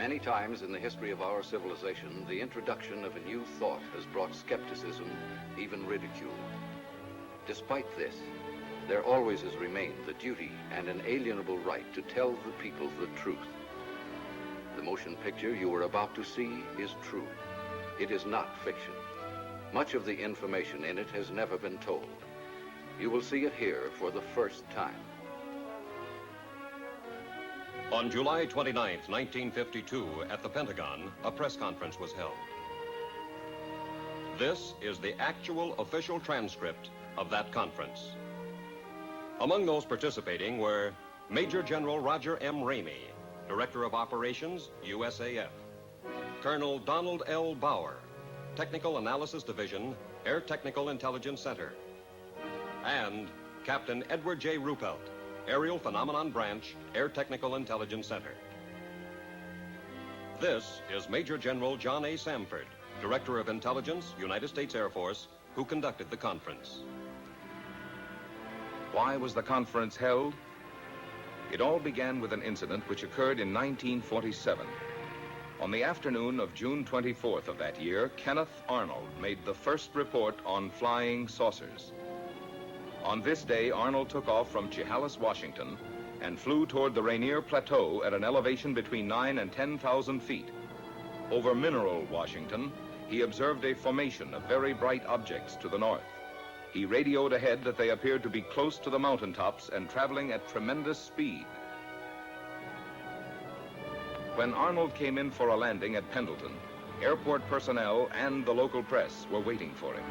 Many times in the history of our civilization, the introduction of a new thought has brought skepticism, even ridicule. Despite this, there always has remained the duty and inalienable right to tell the people the truth. The motion picture you are about to see is true. It is not fiction. Much of the information in it has never been told. You will see it here for the first time. On July 29, 1952, at the Pentagon, a press conference was held. This is the actual official transcript of that conference. Among those participating were Major General Roger M. Ramey, Director of Operations, USAF, Colonel Donald L. Bauer, Technical Analysis Division, Air Technical Intelligence Center, and Captain Edward J. Ruppelt, Aerial Phenomenon Branch, Air Technical Intelligence Center. This is Major General John A. Samford, Director of Intelligence, United States Air Force, who conducted the conference. Why was the conference held? It all began with an incident which occurred in 1947. On the afternoon of June 24th of that year, Kenneth Arnold made the first report on flying saucers. On this day, Arnold took off from Chehalis, Washington, and flew toward the Rainier Plateau at an elevation between 9,000 and 10,000 feet. Over Mineral, Washington, he observed a formation of very bright objects to the north. He radioed ahead that they appeared to be close to the mountaintops and traveling at tremendous speed. When Arnold came in for a landing at Pendleton, airport personnel and the local press were waiting for him.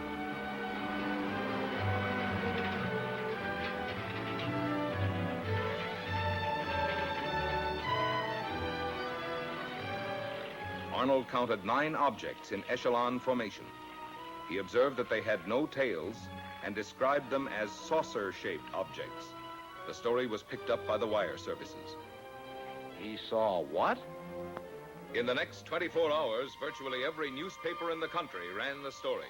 Arnold counted 9 objects in echelon formation. He observed that they had no tails and described them as saucer-shaped objects. The story was picked up by the wire services. He saw what? In the next 24 hours, virtually every newspaper in the country ran the story.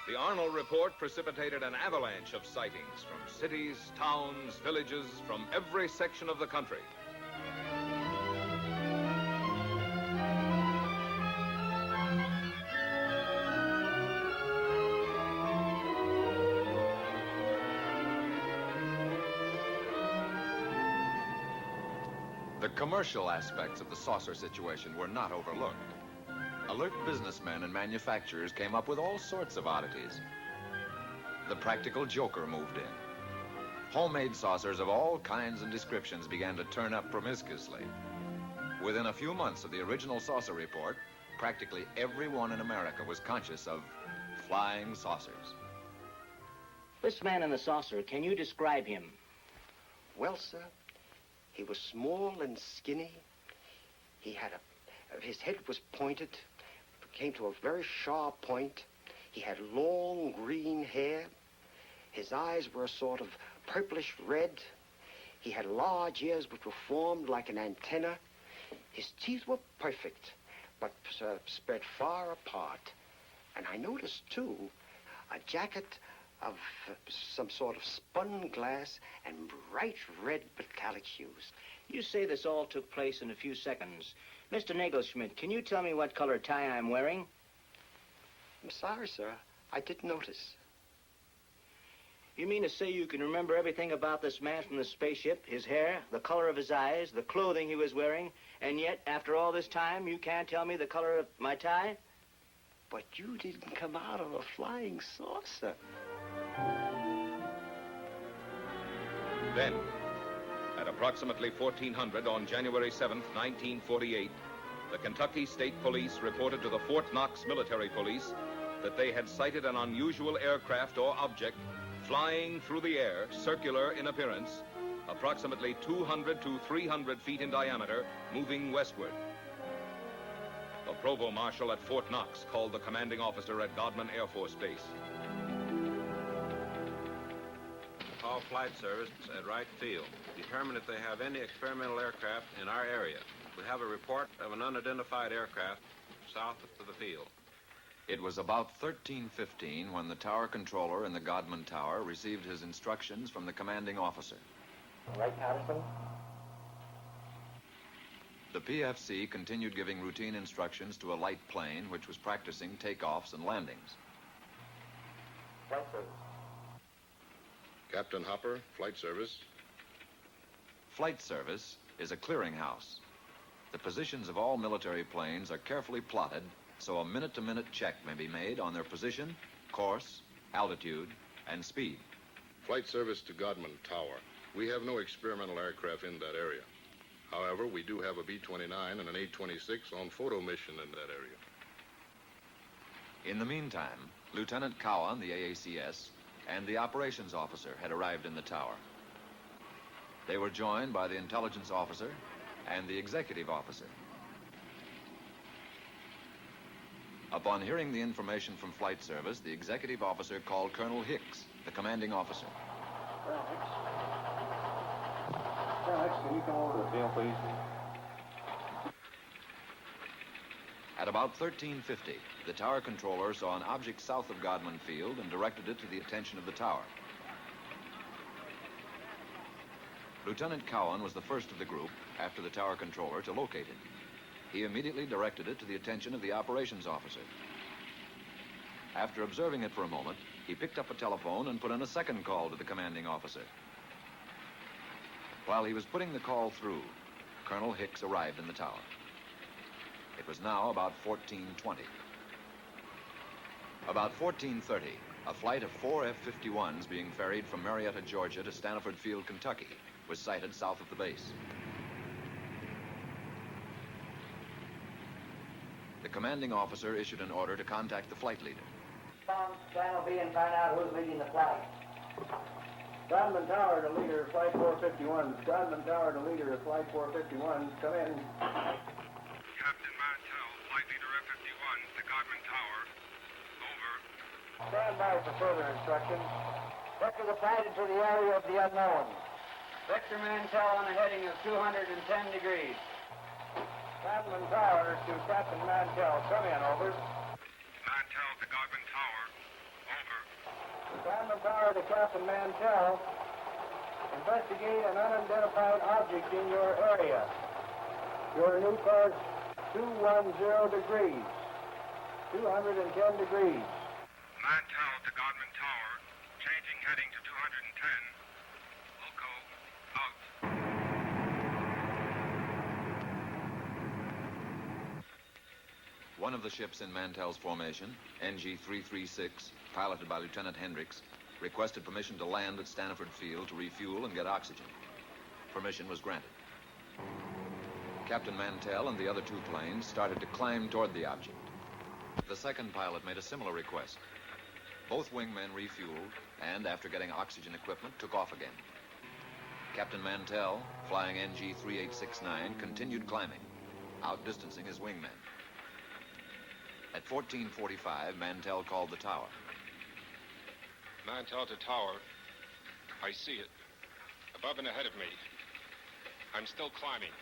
The Arnold report precipitated an avalanche of sightings from cities, towns, villages, from every section of the country. The commercial aspects of the saucer situation were not overlooked. Alert businessmen and manufacturers came up with all sorts of oddities. The practical joker moved in. Homemade saucers of all kinds and descriptions began to turn up promiscuously. Within a few months of the original saucer report, practically everyone in America was conscious of flying saucers. This man in the saucer, can you describe him? Well, sir, he was small and skinny. His head was pointed, came to a very sharp point. He had long green hair. His eyes were a sort of purplish red. He had large ears which were formed like an antenna. His teeth were perfect, but spread far apart. And I noticed, too, a jacket of some sort of spun glass and bright red metallic hues. You say this all took place in a few seconds. Mr. Nagelschmidt, can you tell me what color tie I'm wearing? I'm sorry, sir. I didn't notice. You mean to say you can remember everything about this man from the spaceship, his hair, the color of his eyes, the clothing he was wearing, and yet, after all this time, you can't tell me the color of my tie? But you didn't come out of a flying saucer. Then, at approximately 1400 on January 7th, 1948, the Kentucky State Police reported to the Fort Knox Military Police that they had sighted an unusual aircraft or object flying through the air, circular in appearance, approximately 200 to 300 feet in diameter, moving westward. The provost marshal at Fort Knox called the commanding officer at Godman Air Force Base. call Flight Service at Wright Field. Determine if they have any experimental aircraft in our area. We have a report of an unidentified aircraft south of the field. It was about 13:15 when the tower controller in the Godman Tower received his instructions from the commanding officer. Right, Patterson? The PFC continued giving routine instructions to a light plane which was practicing takeoffs and landings. Flight service. Captain Hopper, Flight Service. Flight Service is a clearinghouse. The positions of all military planes are carefully plotted so a minute-to-minute check may be made on their position, course, altitude, and speed. Flight Service to Godman Tower. We have no experimental aircraft in that area. However, we do have a B-29 and an A-26 on photo mission in that area. In the meantime, Lieutenant Cowan, the AACS, and the operations officer had arrived in the tower. They were joined by the intelligence officer and the executive officer. Upon hearing the information from Flight Service, the executive officer called Colonel Hicks, the commanding officer. Colonel Hicks, can you come over to the field, please? At about 13:50, the tower controller saw an object south of Godman Field and directed it to the attention of the tower. Lieutenant Cowan was the first of the group, after the tower controller, to locate it. He immediately directed it to the attention of the operations officer. After observing it for a moment, he picked up a telephone and put in a second call to the commanding officer. While he was putting the call through, Colonel Hicks arrived in the tower. It was now about 14:20. About 14:30, a flight of 4 F-51s being ferried from Marietta, Georgia to Stanford Field, Kentucky, was sighted south of the base. The commanding officer issued an order to contact the flight leader. Channel B and find out who's leading the flight. Godman Tower to leader, Flight 451. Godman Tower to leader, Flight 451. Come in. Captain Mantell, Flight Leader F-51 to Godman Tower. Over. Stand by for further instructions. Vector the flight into the area of the unknown. Vector Mantell on a heading of 210 degrees. Godman Tower to Captain Mantell. Come in, over. Mantell to Godman Tower. Over. Godman Tower to Captain Mantell. Investigate an unidentified object in your area. Your new course, 210 degrees. 210 degrees. Mantell to Godman Tower. Changing heading to 210. Loco. Out. One of the ships in Mantell's formation, NG-336, piloted by Lieutenant Hendricks, requested permission to land at Stanford Field to refuel and get oxygen. Permission was granted. Captain Mantell and the other two planes started to climb toward the object. The second pilot made a similar request. Both wingmen refueled and, after getting oxygen equipment, took off again. Captain Mantell, flying NG-3869, continued climbing, outdistancing his wingmen. At 14:45, Mantell called the tower. Mantell to Tower. I see it. Above and ahead of me. I'm still climbing.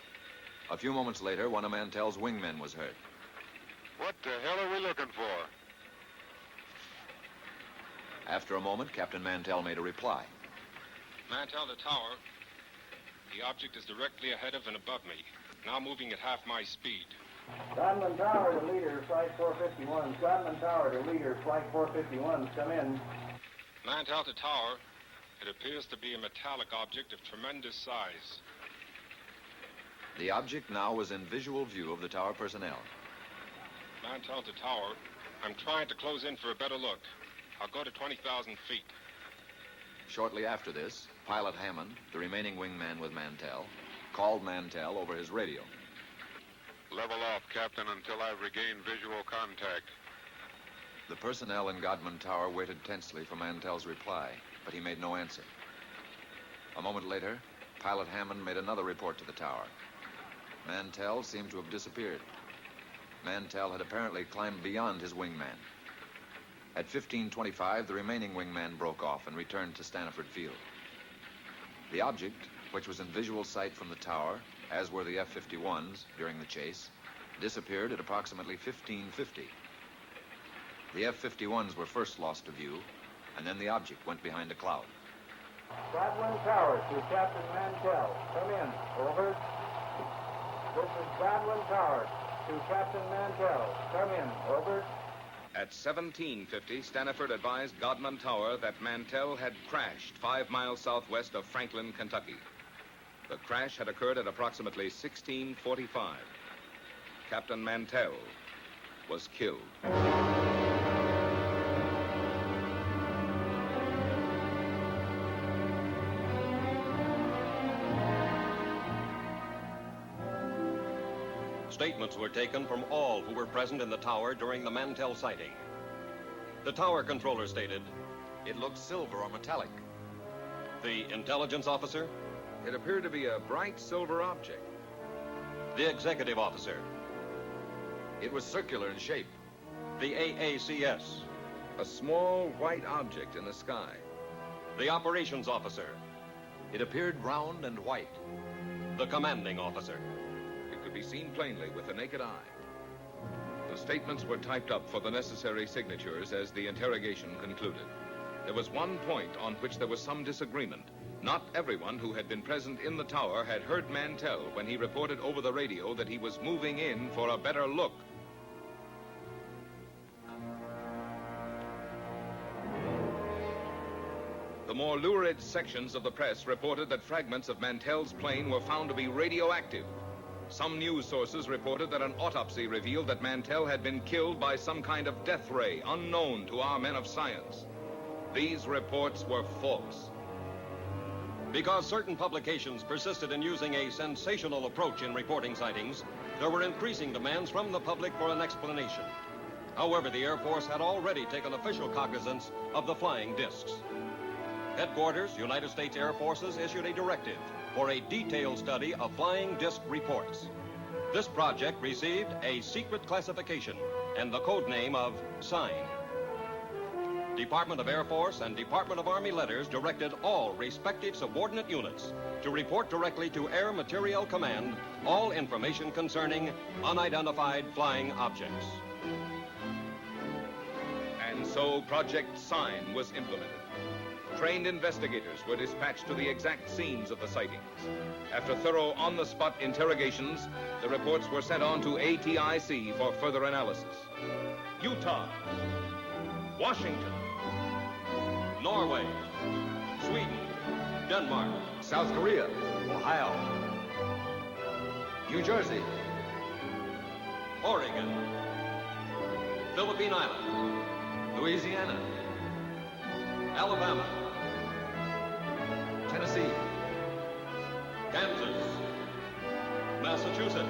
A few moments later, one of Mantell's wingmen was heard. What the hell are we looking for? After a moment, Captain Mantell made a reply. Mantell to Tower. The object is directly ahead of and above me. Now moving at half my speed. Godman Tower to leader, Flight 451. Godman Tower to leader, Flight 451. Come in. Mantell to Tower. It appears to be a metallic object of tremendous size. The object now was in visual view of the tower personnel. Mantell to Tower. I'm trying to close in for a better look. I'll go to 20,000 feet. Shortly after this, Pilot Hammond, the remaining wingman with Mantell, called Mantell over his radio. Level off, Captain, until I've regained visual contact. The personnel in Godman Tower waited tensely for Mantell's reply, but he made no answer. A moment later, Pilot Hammond made another report to the tower. Mantell seemed to have disappeared. Mantell had apparently climbed beyond his wingman. At 15:25, the remaining wingman broke off and returned to Stanford Field. The object, which was in visual sight from the tower, as were the F-51s during the chase, disappeared at approximately 1550. The F-51s were first lost to view, and then the object went behind a cloud. Godwin Tower to Captain Mantell. Come in. Over. This is Godwin Tower to Captain Mantell. Come in. Over. At 1750, Staniford advised Godman Tower that Mantell had crashed 5 miles southwest of Franklin, Kentucky. The crash had occurred at approximately 1645. Captain Mantell was killed. Statements were taken from all who were present in the tower during the Mantell sighting. The tower controller stated, It looked silver or metallic. the intelligence officer, It appeared to be a bright silver object. the executive officer, It was circular in shape. the AACS, A small white object in the sky. the operations officer, It appeared round and white. the commanding officer. It could be seen plainly with the naked eye. The statements were typed up for the necessary signatures as the interrogation concluded. There was one point on which there was some disagreement. Not everyone who had been present in the tower had heard Mantell when he reported over the radio that he was moving in for a better look. The more lurid sections of the press reported that fragments of Mantell's plane were found to be radioactive. Some news sources reported that an autopsy revealed that Mantell had been killed by some kind of death ray unknown to our men of science. These reports were false. Because certain publications persisted in using a sensational approach in reporting sightings, there were increasing demands from the public for an explanation. However, the Air Force had already taken official cognizance of the flying discs. Headquarters, United States Air Forces, issued a directive for a detailed study of flying disc reports. This project received a secret classification and the code name of Sign. Department of Air Force and Department of Army letters directed all respective subordinate units to report directly to Air Materiel Command all information concerning unidentified flying objects. And so Project Sign was implemented. Trained investigators were dispatched to the exact scenes of the sightings. After thorough on-the-spot interrogations, the reports were sent on to ATIC for further analysis. Utah, Washington, Norway, Sweden, Denmark, South Korea, Ohio, New Jersey, Oregon, Philippine Island, Louisiana, Alabama, Tennessee, Kansas, Massachusetts.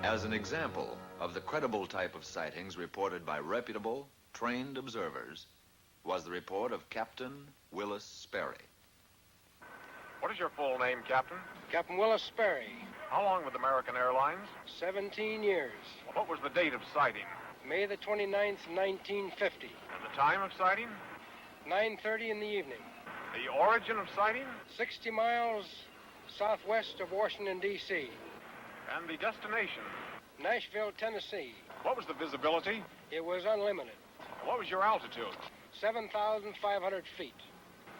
As an example of the credible type of sightings reported by reputable, trained observers was the report of Captain Willis Sperry. What is your full name, Captain? Captain Willis Sperry. How long with American Airlines? 17 years. What was the date of sighting? May the 29th, 1950. And the time of sighting? 9:30 in the evening. The origin of sighting? 60 miles southwest of Washington, D.C. And the destination? Nashville, Tennessee. What was the visibility? It was unlimited. And what was your altitude? 7,500 feet.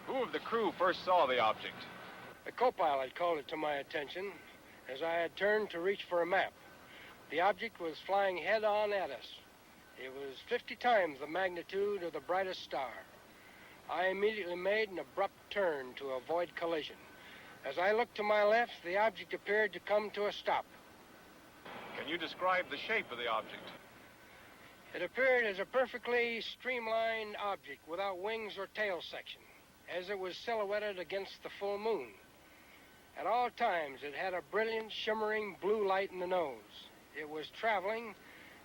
Who of the crew first saw the object? The co-pilot called it to my attention as I had turned to reach for a map. The object was flying head-on at us. It was 50 times the magnitude of the brightest star. I immediately made an abrupt turn to avoid collision. As I looked to my left, the object appeared to come to a stop. Can you describe the shape of the object? It appeared as a perfectly streamlined object without wings or tail section, as it was silhouetted against the full moon. At all times, it had a brilliant, shimmering blue light in the nose. It was traveling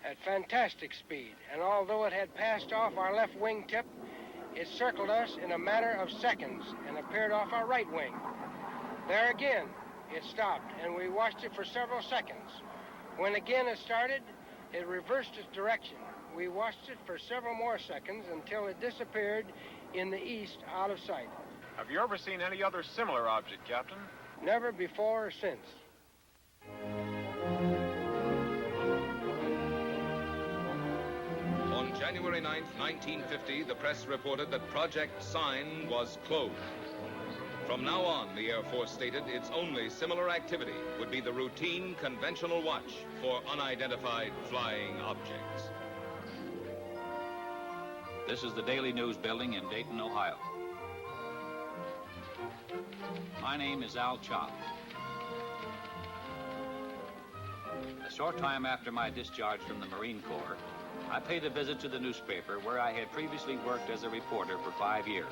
at fantastic speed, and although it had passed off our left wingtip, it circled us in a matter of seconds and appeared off our right wing. There again, it stopped, and we watched it for several seconds. When again it started, it reversed its direction. We watched it for several more seconds until it disappeared in the east out of sight. Have you ever seen any other similar object, Captain? Never before or since. On January 9th, 1950, the press reported that Project Sign was closed. From now on, the Air Force stated its only similar activity would be the routine conventional watch for unidentified flying objects. This is the Daily News building in Dayton, Ohio. My name is Al Chop. A short time after my discharge from the Marine Corps, I paid a visit to the newspaper where I had previously worked as a reporter for 5 years.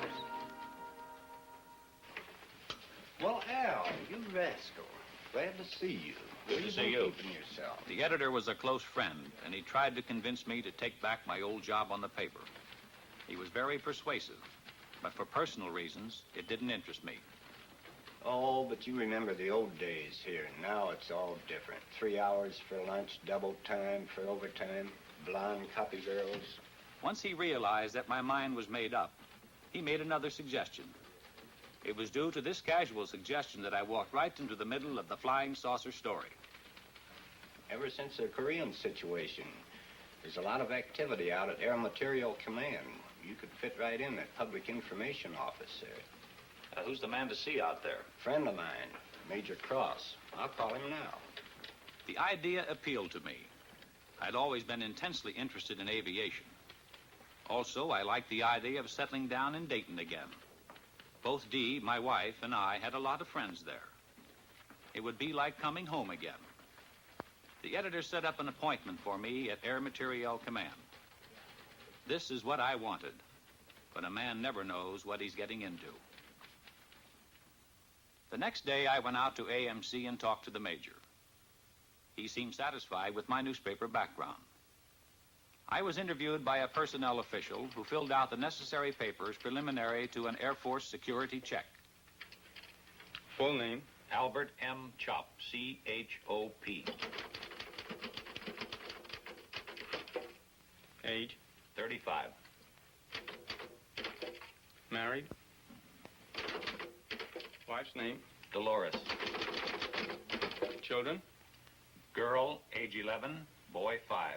Well, Al, you rascal. Glad to see you. Where Good to you see been you. keeping yourself? The editor was a close friend, and he tried to convince me to take back my old job on the paper. He was very persuasive, but for personal reasons, it didn't interest me. Oh, but you remember the old days here. Now it's all different. 3 hours for lunch, double time for overtime, blonde copy girls. Once he realized that my mind was made up, he made another suggestion. It was due to this casual suggestion that I walked right into the middle of the flying saucer story. Ever since the Korean situation, there's a lot of activity out at Air Material Command. You could fit right in that public information office there. Who's the man to see out there? Friend of mine, Major Cross. I'll call him now. The idea appealed to me. I'd always been intensely interested in aviation. Also, I liked the idea of settling down in Dayton again. Both Dee, my wife, and I had a lot of friends there. It would be like coming home again. The editor set up an appointment for me at Air Materiel Command. This is what I wanted, but a man never knows what he's getting into. The next day, I went out to AMC and talked to the major. He seemed satisfied with my newspaper background. I was interviewed by a personnel official who filled out the necessary papers preliminary to an Air Force security check. Full name? Albert M. Chop, C-H-O-P. Age? 35. Married? Wife's name? Dolores. Children? Girl, age 11, boy 5.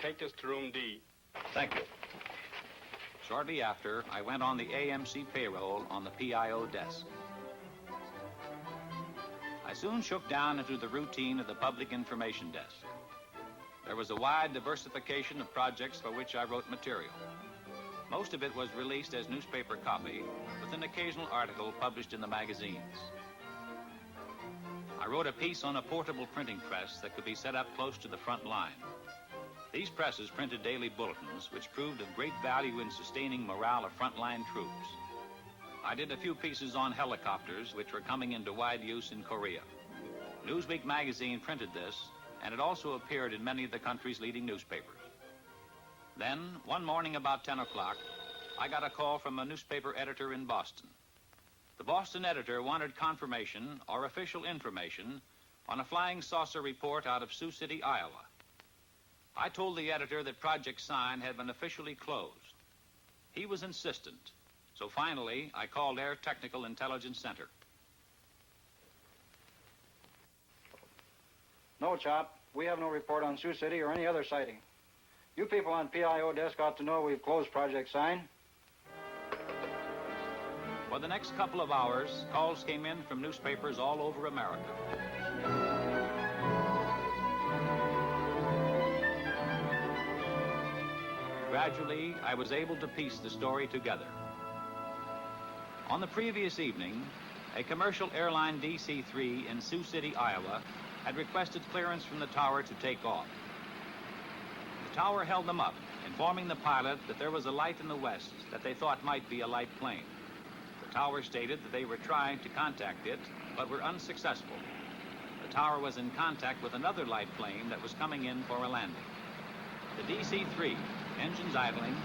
Take this to room D. Thank you. Shortly after, I went on the AMC payroll on the PIO desk. I soon shook down into the routine of the public information desk. There was a wide diversification of projects for which I wrote material. Most of it was released as newspaper copy, with an occasional article published in the magazines. I wrote a piece on a portable printing press that could be set up close to the front line. These presses printed daily bulletins, which proved of great value in sustaining morale of frontline troops. I did a few pieces on helicopters, which were coming into wide use in Korea. Newsweek magazine printed this, and it also appeared in many of the country's leading newspapers. Then, one morning about 10 o'clock, I got a call from a newspaper editor in Boston. The Boston editor wanted confirmation or official information on a flying saucer report out of Sioux City, Iowa. I told the editor that Project Sign had been officially closed. He was insistent, so finally I called Air Technical Intelligence Center. No, Chop. We have no report on Sioux City or any other sighting. You people on PIO desk ought to know we've closed Project Sign. For the next couple of hours, calls came in from newspapers all over America. Gradually, I was able to piece the story together. On the previous evening, a commercial airline DC-3 in Sioux City, Iowa, had requested clearance from the tower to take off. The tower held them up, informing the pilot that there was a light in the west that they thought might be a light plane. The tower stated that they were trying to contact it, but were unsuccessful. The tower was in contact with another light plane that was coming in for a landing. The DC-3, engines idling,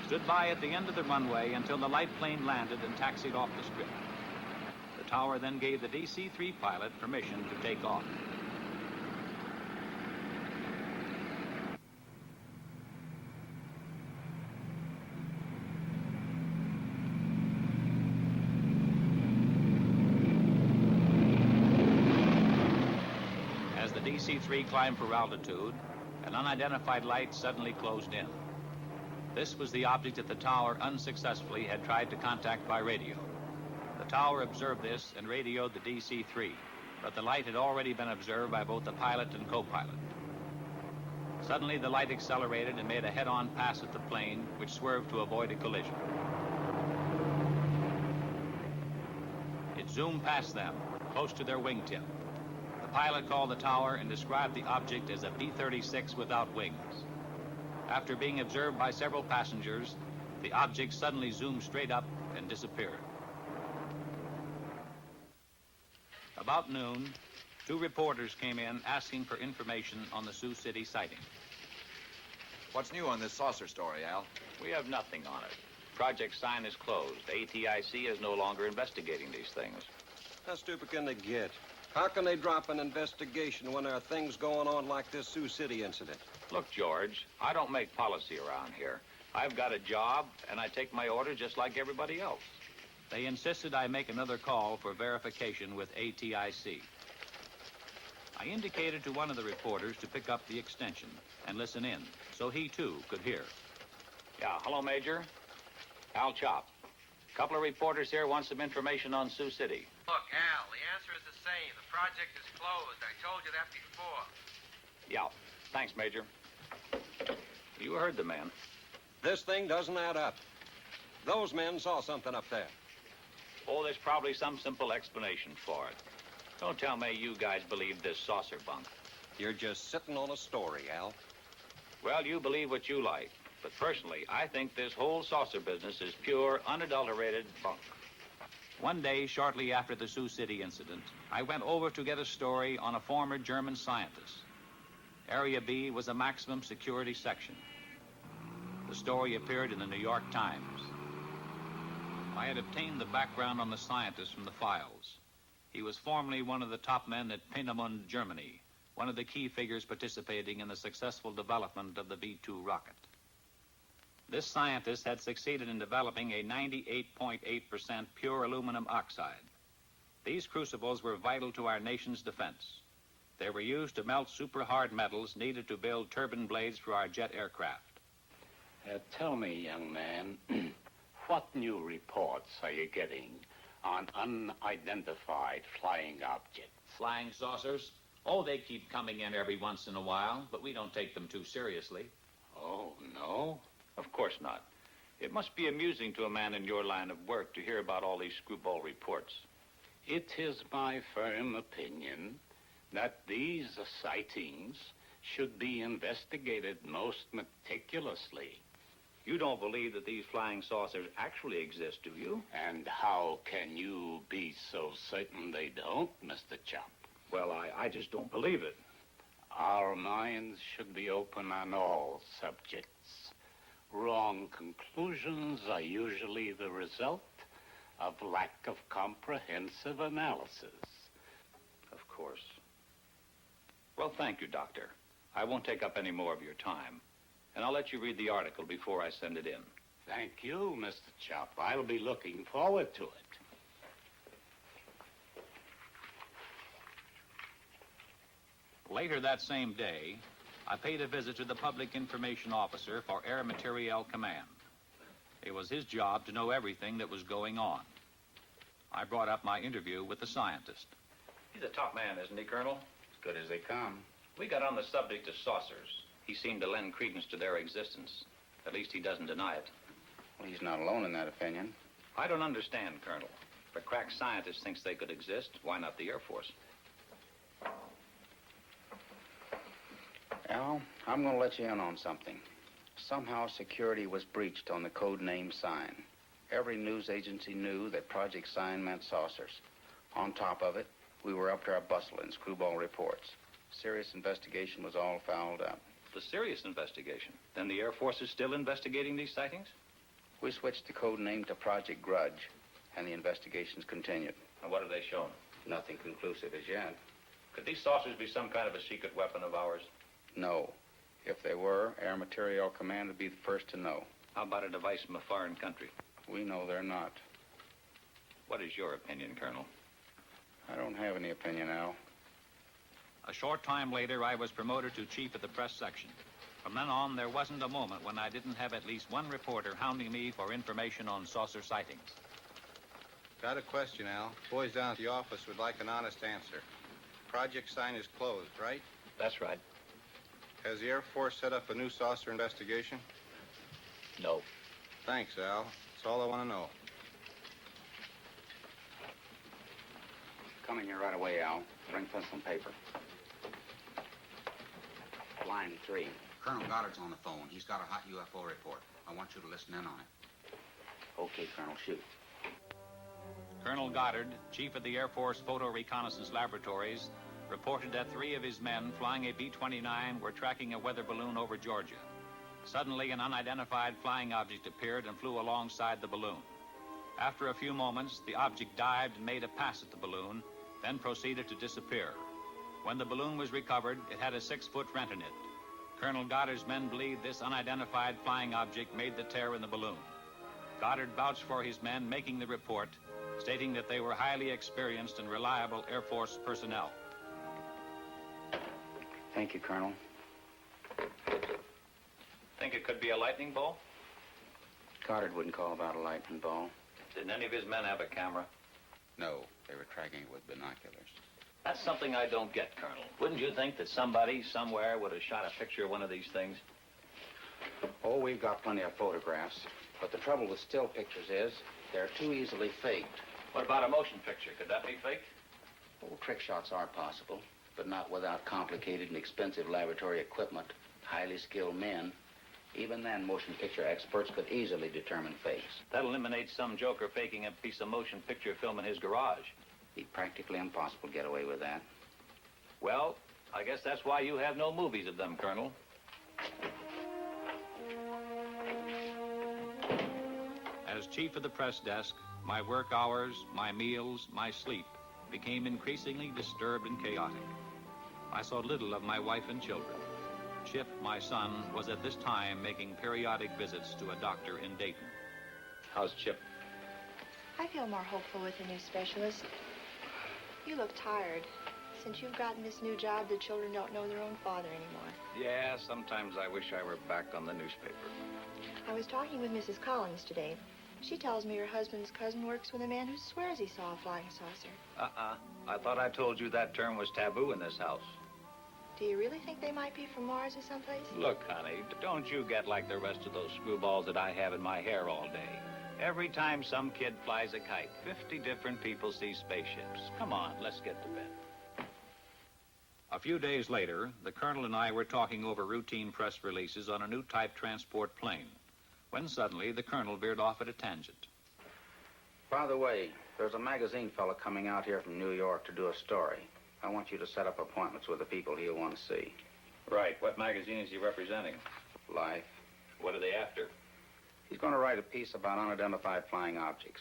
stood by at the end of the runway until the light plane landed and taxied off the strip. The tower then gave the DC-3 pilot permission to take off. DC-3 climbed for altitude. An unidentified light suddenly closed in. This was the object that the tower unsuccessfully had tried to contact by radio. The tower observed this and radioed the DC-3, but the light had already been observed by both the pilot and co-pilot. Suddenly, the light accelerated and made a head-on pass at the plane, which swerved to avoid a collision. It zoomed past them, close to their wingtip. The pilot called the tower and described the object as a B-36 without wings. After being observed by several passengers, the object suddenly zoomed straight up and disappeared. About noon, 2 reporters came in asking for information on the Sioux City sighting. What's new on this saucer story, Al? We have nothing on it. Project Sign is closed. ATIC is no longer investigating these things. How stupid can they get? How can they drop an investigation when there are things going on like this Sioux City incident? Look, George, I don't make policy around here. I've got a job, and I take my orders just like everybody else. They insisted I make another call for verification with ATIC. I indicated to one of the reporters to pick up the extension and listen in, so he, too, could hear. Yeah, hello, Major. Al Chop. Couple of reporters here want some information on Sioux City. Look, Al, the answer is the same. The project is closed. I told you that before. Yeah, thanks, Major. You heard the man. This thing doesn't add up. Those men saw something up there. Oh, there's probably some simple explanation for it. Don't tell me you guys believe this saucer bunk. You're just sitting on a story, Al. Well, you believe what you like. But personally, I think this whole saucer business is pure, unadulterated bunk. One day, shortly after the Sioux City incident, I went over to get a story on a former German scientist. Area B was a maximum security section. The story appeared in the New York Times. I had obtained the background on the scientist from the files. He was formerly one of the top men at Peenemünde, Germany, one of the key figures participating in the successful development of the V-2 rocket. This scientist had succeeded in developing a 98.8% pure aluminum oxide. These crucibles were vital to our nation's defense. They were used to melt super-hard metals needed to build turbine blades for our jet aircraft. Tell me, young man, what new reports are you getting on unidentified flying objects? Flying saucers? Oh, they keep coming in every once in a while, but we don't take them too seriously. Oh, no? Of course not. It must be amusing to a man in your line of work to hear about all these screwball reports. It is my firm opinion that these sightings should be investigated most meticulously. You don't believe that these flying saucers actually exist, do you? And how can you be so certain they don't, Mr. Chop? Well, I just don't believe it. Our minds should be open on all subjects. Wrong conclusions are usually the result of lack of comprehensive analysis. Of course. Well, thank you, Doctor. I won't take up any more of your time. And I'll let you read the article before I send it in. Thank you, Mr. Chop. I'll be looking forward to it. Later that same day, I paid a visit to the Public Information Officer for Air Materiel Command. It was his job to know everything that was going on. I brought up my interview with the scientist. He's a top man, isn't he, Colonel? As good as they come. We got on the subject of saucers. He seemed to lend credence to their existence. At least he doesn't deny it. Well, he's not alone in that opinion. I don't understand, Colonel. If a crack scientist thinks they could exist, why not the Air Force? Al, I'm going to let you in on something. Somehow security was breached on the code name Sign. Every news agency knew that Project Sign meant saucers. On top of it, we were up to our bustle in screwball reports. Serious investigation was all fouled up. The serious investigation? Then the Air Force is still investigating these sightings? We switched the code name to Project Grudge, and the investigations continued. And what have they shown? Nothing conclusive as yet. Could these saucers be some kind of a secret weapon of ours? No. If they were, Air Materiel Command would be the first to know. How about a device from a foreign country? We know they're not. What is your opinion, Colonel? I don't have any opinion, Al. A short time later, I was promoted to chief of the press section. From then on, there wasn't a moment when I didn't have at least one reporter hounding me for information on saucer sightings. Got a question, Al. Boys down at the office would like an honest answer. Project sign is closed, right? That's right. Has the Air Force set up a new saucer investigation? No. Thanks, Al. That's all I want to know. Coming here right away, Al. Bring pencil and paper. Line 3. Colonel Goddard's on the phone. He's got a hot UFO report. I want you to listen in on it. Okay, Colonel, shoot. Colonel Goddard, chief of the Air Force Photo Reconnaissance Laboratories, reported that 3 of his men flying a B-29 were tracking a weather balloon over Georgia. Suddenly, an unidentified flying object appeared and flew alongside the balloon. After a few moments, the object dived and made a pass at the balloon, then proceeded to disappear. When the balloon was recovered, it had a 6-foot rent in it. Colonel Goddard's men believed this unidentified flying object made the tear in the balloon. Goddard vouched for his men making the report, stating that they were highly experienced and reliable Air Force personnel. Thank you, Colonel. Think it could be a lightning bolt? Goddard wouldn't call about a lightning ball. Didn't any of his men have a camera? No, they were tracking it with binoculars. That's something I don't get, Colonel. Wouldn't you think that somebody, somewhere, would have shot a picture of one of these things? Oh, we've got plenty of photographs. But the trouble with still pictures is they're too easily faked. What about a motion picture? Could that be faked? Oh, trick shots are possible, but not without complicated and expensive laboratory equipment, highly skilled men. Even then, motion picture experts could easily determine fakes. That eliminates some joker faking a piece of motion picture film in his garage. Be practically impossible to get away with that. Well, I guess that's why you have no movies of them, Colonel. As chief of the press desk, my work hours, my meals, my sleep became increasingly disturbed and chaotic. I saw little of my wife and children. Chip, my son, was at this time making periodic visits to a doctor in Dayton. How's Chip? I feel more hopeful with the new specialist. You look tired. Since you've gotten this new job, the children don't know their own father anymore. Yeah, sometimes I wish I were back on the newspaper. I was talking with Mrs. Collins today. She tells me her husband's cousin works with a man who swears he saw a flying saucer. I thought I told you that term was taboo in this house. Do you really think they might be from Mars or someplace? Look, honey, don't you get like the rest of those screwballs that I have in my hair all day. Every time some kid flies a kite, 50 different people see spaceships. Come on, let's get to bed. A few days later, the colonel and I were talking over routine press releases on a new type transport plane, when suddenly the colonel veered off at a tangent. By the way, there's a magazine fellow coming out here from New York to do a story. I want you to set up appointments with the people he'll want to see. Right. What magazine is he representing? Life. What are they after? He's going to write a piece about unidentified flying objects.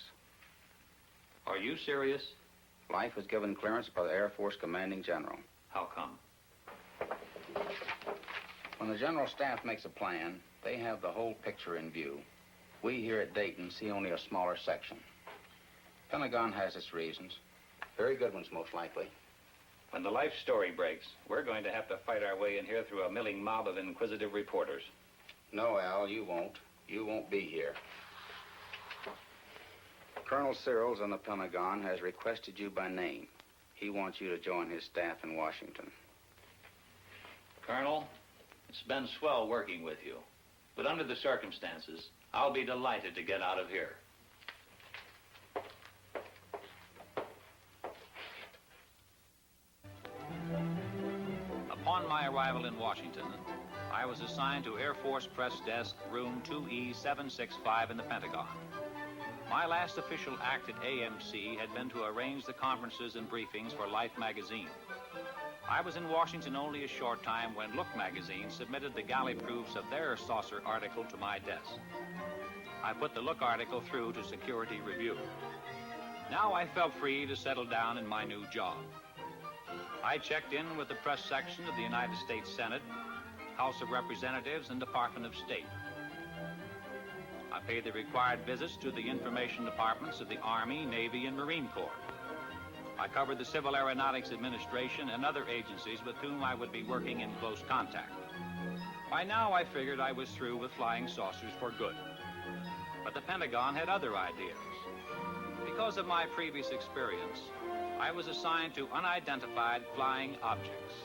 Are you serious? Life was given clearance by the Air Force Commanding General. How come? When the General Staff makes a plan, they have the whole picture in view. We here at Dayton see only a smaller section. Pentagon has its reasons. Very good ones, most likely. When the Life story breaks, we're going to have to fight our way in here through a milling mob of inquisitive reporters. No, Al, you won't. You won't be here. Colonel Searles in the Pentagon has requested you by name. He wants you to join his staff in Washington. Colonel, it's been swell working with you. But under the circumstances, I'll be delighted to get out of here. Upon my arrival in Washington, I was assigned to Air Force Press Desk, room 2E765 in the Pentagon. My last official act at AMC had been to arrange the conferences and briefings for Life magazine. I was in Washington only a short time when Look magazine submitted the galley proofs of their saucer article to my desk. I put the Look article through to security review. Now I felt free to settle down in my new job. I checked in with the press section of the United States Senate, House of Representatives, and Department of State. I paid the required visits to the information departments of the Army, Navy, and Marine Corps. I covered the Civil Aeronautics Administration and other agencies with whom I would be working in close contact. By now, I figured I was through with flying saucers for good. But the Pentagon had other ideas. Because of my previous experience, I was assigned to unidentified flying objects.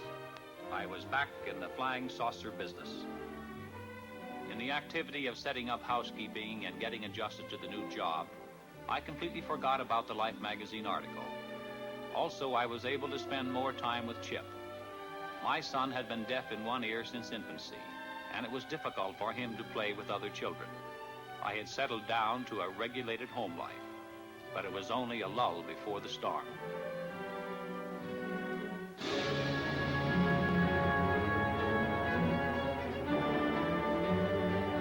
I was back in the flying saucer business. In the activity of setting up housekeeping and getting adjusted to the new job, I completely forgot about the Life magazine article. Also, I was able to spend more time with Chip. My son had been deaf in one ear since infancy, and it was difficult for him to play with other children. I had settled down to a regulated home life, but it was only a lull before the storm.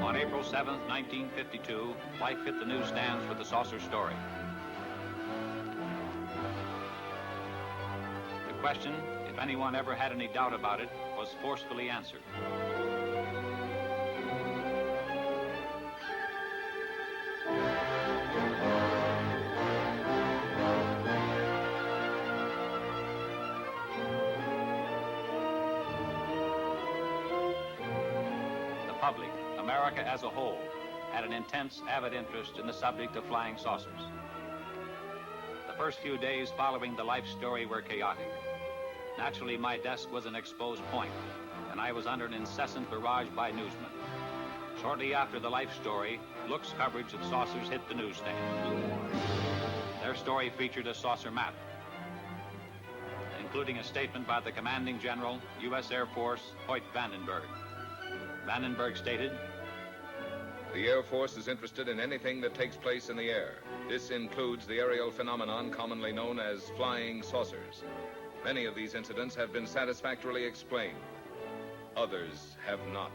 On April 7th, 1952, Life hit the newsstands with the saucer story. The question, if anyone ever had any doubt about it, was forcefully answered. The public, America as a whole, had an intense, avid interest in the subject of flying saucers. The first few days following the Life story were chaotic. Naturally, my desk was an exposed point, and I was under an incessant barrage by newsmen. Shortly after the Life story, Look's coverage of saucers hit the newsstand. Their story featured a saucer map, including a statement by the commanding general, U.S. Air Force, Hoyt Vandenberg. Vandenberg stated, "The Air Force is interested in anything that takes place in the air. This includes the aerial phenomenon commonly known as flying saucers. Many of these incidents have been satisfactorily explained. Others have not."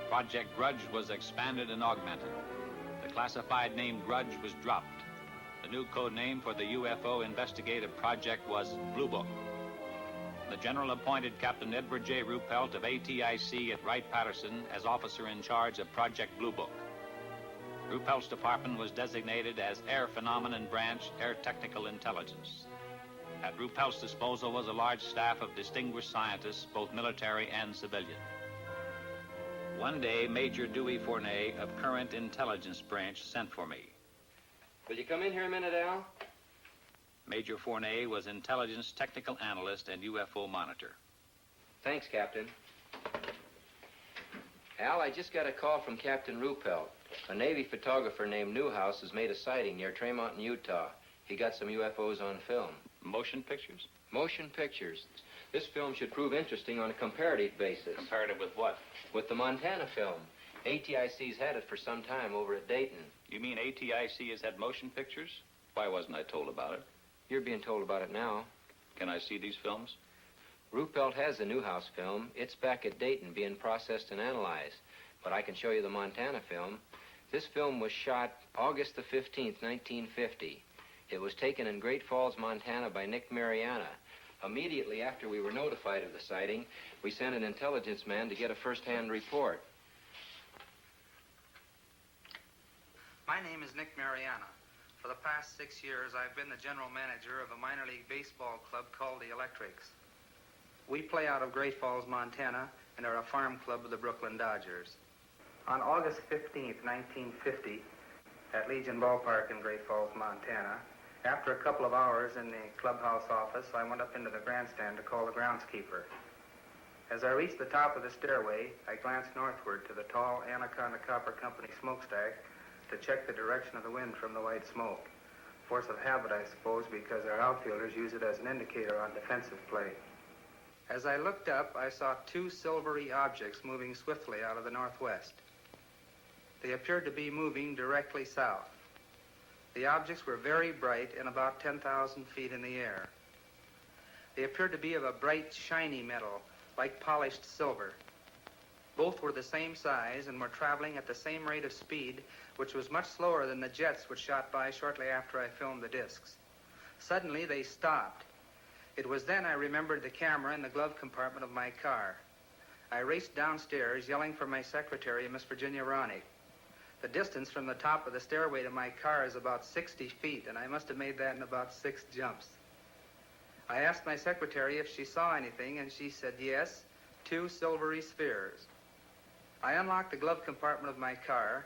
Project Grudge was expanded and augmented. The classified name Grudge was dropped. The new code name for the UFO investigative project was Blue Book. The general appointed Captain Edward J. Ruppelt of ATIC at Wright-Patterson as officer in charge of Project Blue Book. Ruppelt's department was designated as Air Phenomenon Branch, Air Technical Intelligence. At Ruppelt's disposal was a large staff of distinguished scientists, both military and civilian. One day, Major Dewey Fournay of Current Intelligence Branch sent for me. Will you come in here a minute, Al? Major Fournay was intelligence technical analyst and UFO monitor. Thanks, Captain. Al, I just got a call from Captain Ruppelt. A Navy photographer named Newhouse has made a sighting near Tremont in Utah. He got some UFOs on film. Motion pictures? Motion pictures. This film should prove interesting on a comparative basis. Comparative with what? With the Montana film. ATIC's had it for some time over at Dayton. You mean ATIC has had motion pictures? Why wasn't I told about it? You're being told about it now. Can I see these films? Ruppelt has the Newhouse film. It's back at Dayton being processed and analyzed. But I can show you the Montana film. This film was shot August the 15th, 1950. It was taken in Great Falls, Montana by Nick Mariana. Immediately after we were notified of the sighting, we sent an intelligence man to get a first-hand report. My name is Nick Mariana. For the past 6 years, I've been the general manager of a minor league baseball club called the Electrics. We play out of Great Falls, Montana, and are a farm club of the Brooklyn Dodgers. On August 15th, 1950, at Legion Ballpark in Great Falls, Montana, after a couple of hours in the clubhouse office, I went up into the grandstand to call the groundskeeper. As I reached the top of the stairway, I glanced northward to the tall Anaconda Copper Company smokestack to check the direction of the wind from the white smoke. Force of habit, I suppose, because our outfielders use it as an indicator on defensive play. As I looked up, I saw two silvery objects moving swiftly out of the northwest. They appeared to be moving directly south. The objects were very bright and about 10,000 feet in the air. They appeared to be of a bright, shiny metal, like polished silver. Both were the same size and were traveling at the same rate of speed, which was much slower than the jets which shot by shortly after I filmed the discs. Suddenly, they stopped. It was then I remembered the camera in the glove compartment of my car. I raced downstairs, yelling for my secretary, Miss Virginia Ronnie. The distance from the top of the stairway to my car is about 60 feet, and I must have made that in about 6 jumps. I asked my secretary if she saw anything, and she said yes, 2 silvery spheres. I unlocked the glove compartment of my car,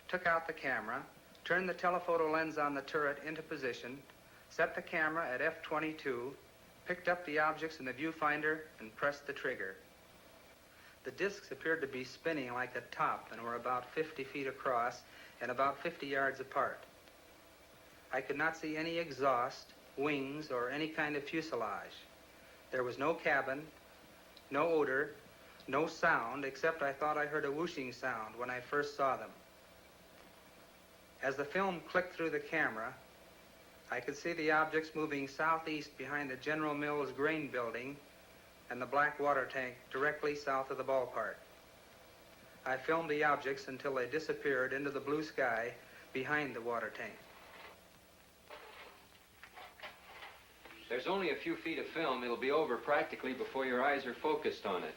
took out the camera, turned the telephoto lens on the turret into position, set the camera at f/22, picked up the objects in the viewfinder, and pressed the trigger. The discs appeared to be spinning like a top and were about 50 feet across and about 50 yards apart. I could not see any exhaust, wings, or any kind of fuselage. There was no cabin, no odor, no sound, except I thought I heard a whooshing sound when I first saw them. As the film clicked through the camera, I could see the objects moving southeast behind the General Mills grain building and the black water tank directly south of the ballpark. I filmed the objects until they disappeared into the blue sky behind the water tank. There's only a few feet of film. It'll be over practically before your eyes are focused on it.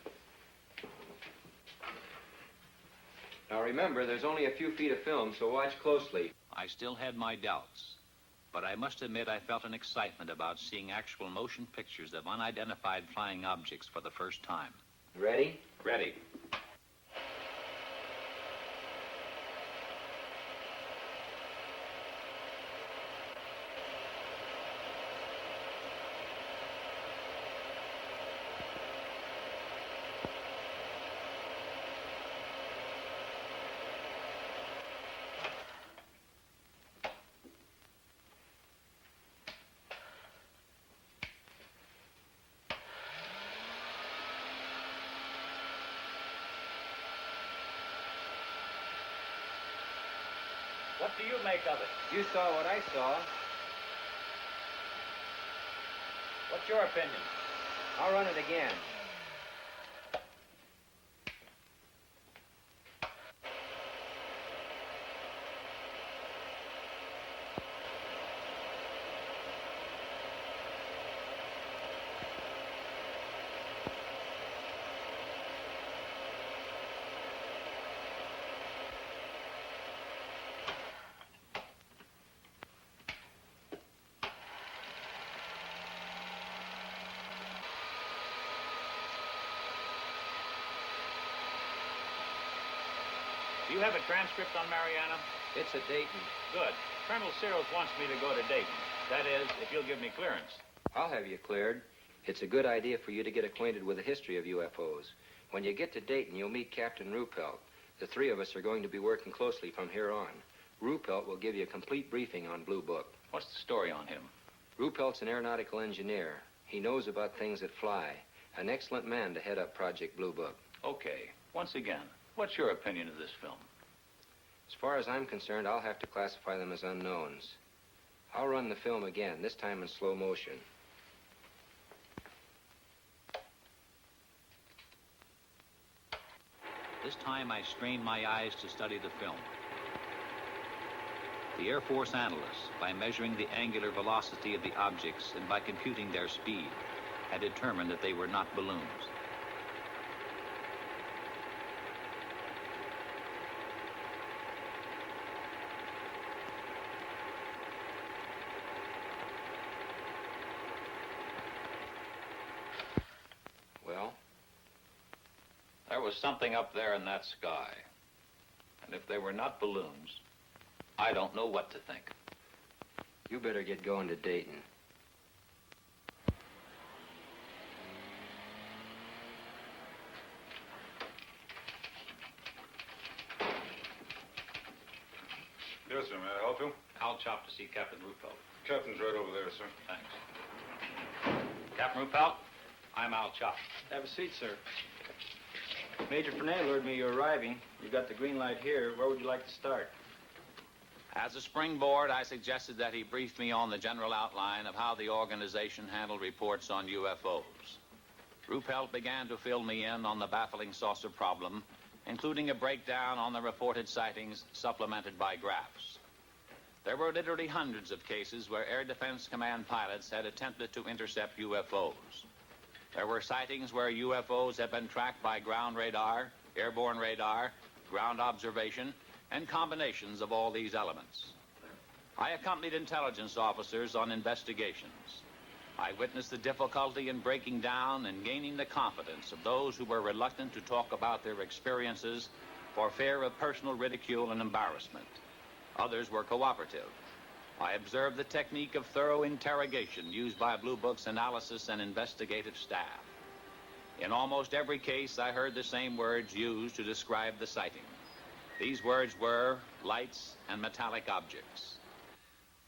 Now remember, there's only a few feet of film, so watch closely. I still had my doubts, but I must admit I felt an excitement about seeing actual motion pictures of unidentified flying objects for the first time. Ready? Ready. What do you make of it? You saw what I saw. What's your opinion? I'll run it again. Do you have a transcript on Mariana? It's at Dayton. Good. Colonel Searles wants me to go to Dayton. That is, if you'll give me clearance. I'll have you cleared. It's a good idea for you to get acquainted with the history of UFOs. When you get to Dayton, you'll meet Captain Ruppelt. The 3 of us are going to be working closely from here on. Ruppelt will give you a complete briefing on Blue Book. What's the story on him? Ruppelt's an aeronautical engineer. He knows about things that fly. An excellent man to head up Project Blue Book. Okay. Once again, what's your opinion of this film? As far as I'm concerned, I'll have to classify them as unknowns. I'll run the film again, this time in slow motion. This time I strained my eyes to study the film. The Air Force analysts, by measuring the angular velocity of the objects and by computing their speed, had determined that they were not balloons. Well? There was something up there in that sky. And if they were not balloons, I don't know what to think. You better get going to Dayton. Yes, sir. May I help you? I'll chop to see Captain Ruppelt. Captain's right over there, sir. Thanks. Captain Ruppelt, I'm Al Chop. Have a seat, sir. Major Fernay lured me you're arriving. You got the green light here. Where would you like to start? As a springboard, I suggested that he brief me on the general outline of how the organization handled reports on UFOs. Ruppelt began to fill me in on the baffling saucer problem, including a breakdown on the reported sightings supplemented by graphs. There were literally hundreds of cases where Air Defense Command pilots had attempted to intercept UFOs. There were sightings where UFOs had been tracked by ground radar, airborne radar, ground observation, and combinations of all these elements. I accompanied intelligence officers on investigations. I witnessed the difficulty in breaking down and gaining the confidence of those who were reluctant to talk about their experiences for fear of personal ridicule and embarrassment. Others were cooperative. I observed the technique of thorough interrogation used by Blue Book's analysis and investigative staff. In almost every case, I heard the same words used to describe the sighting. These words were lights and metallic objects.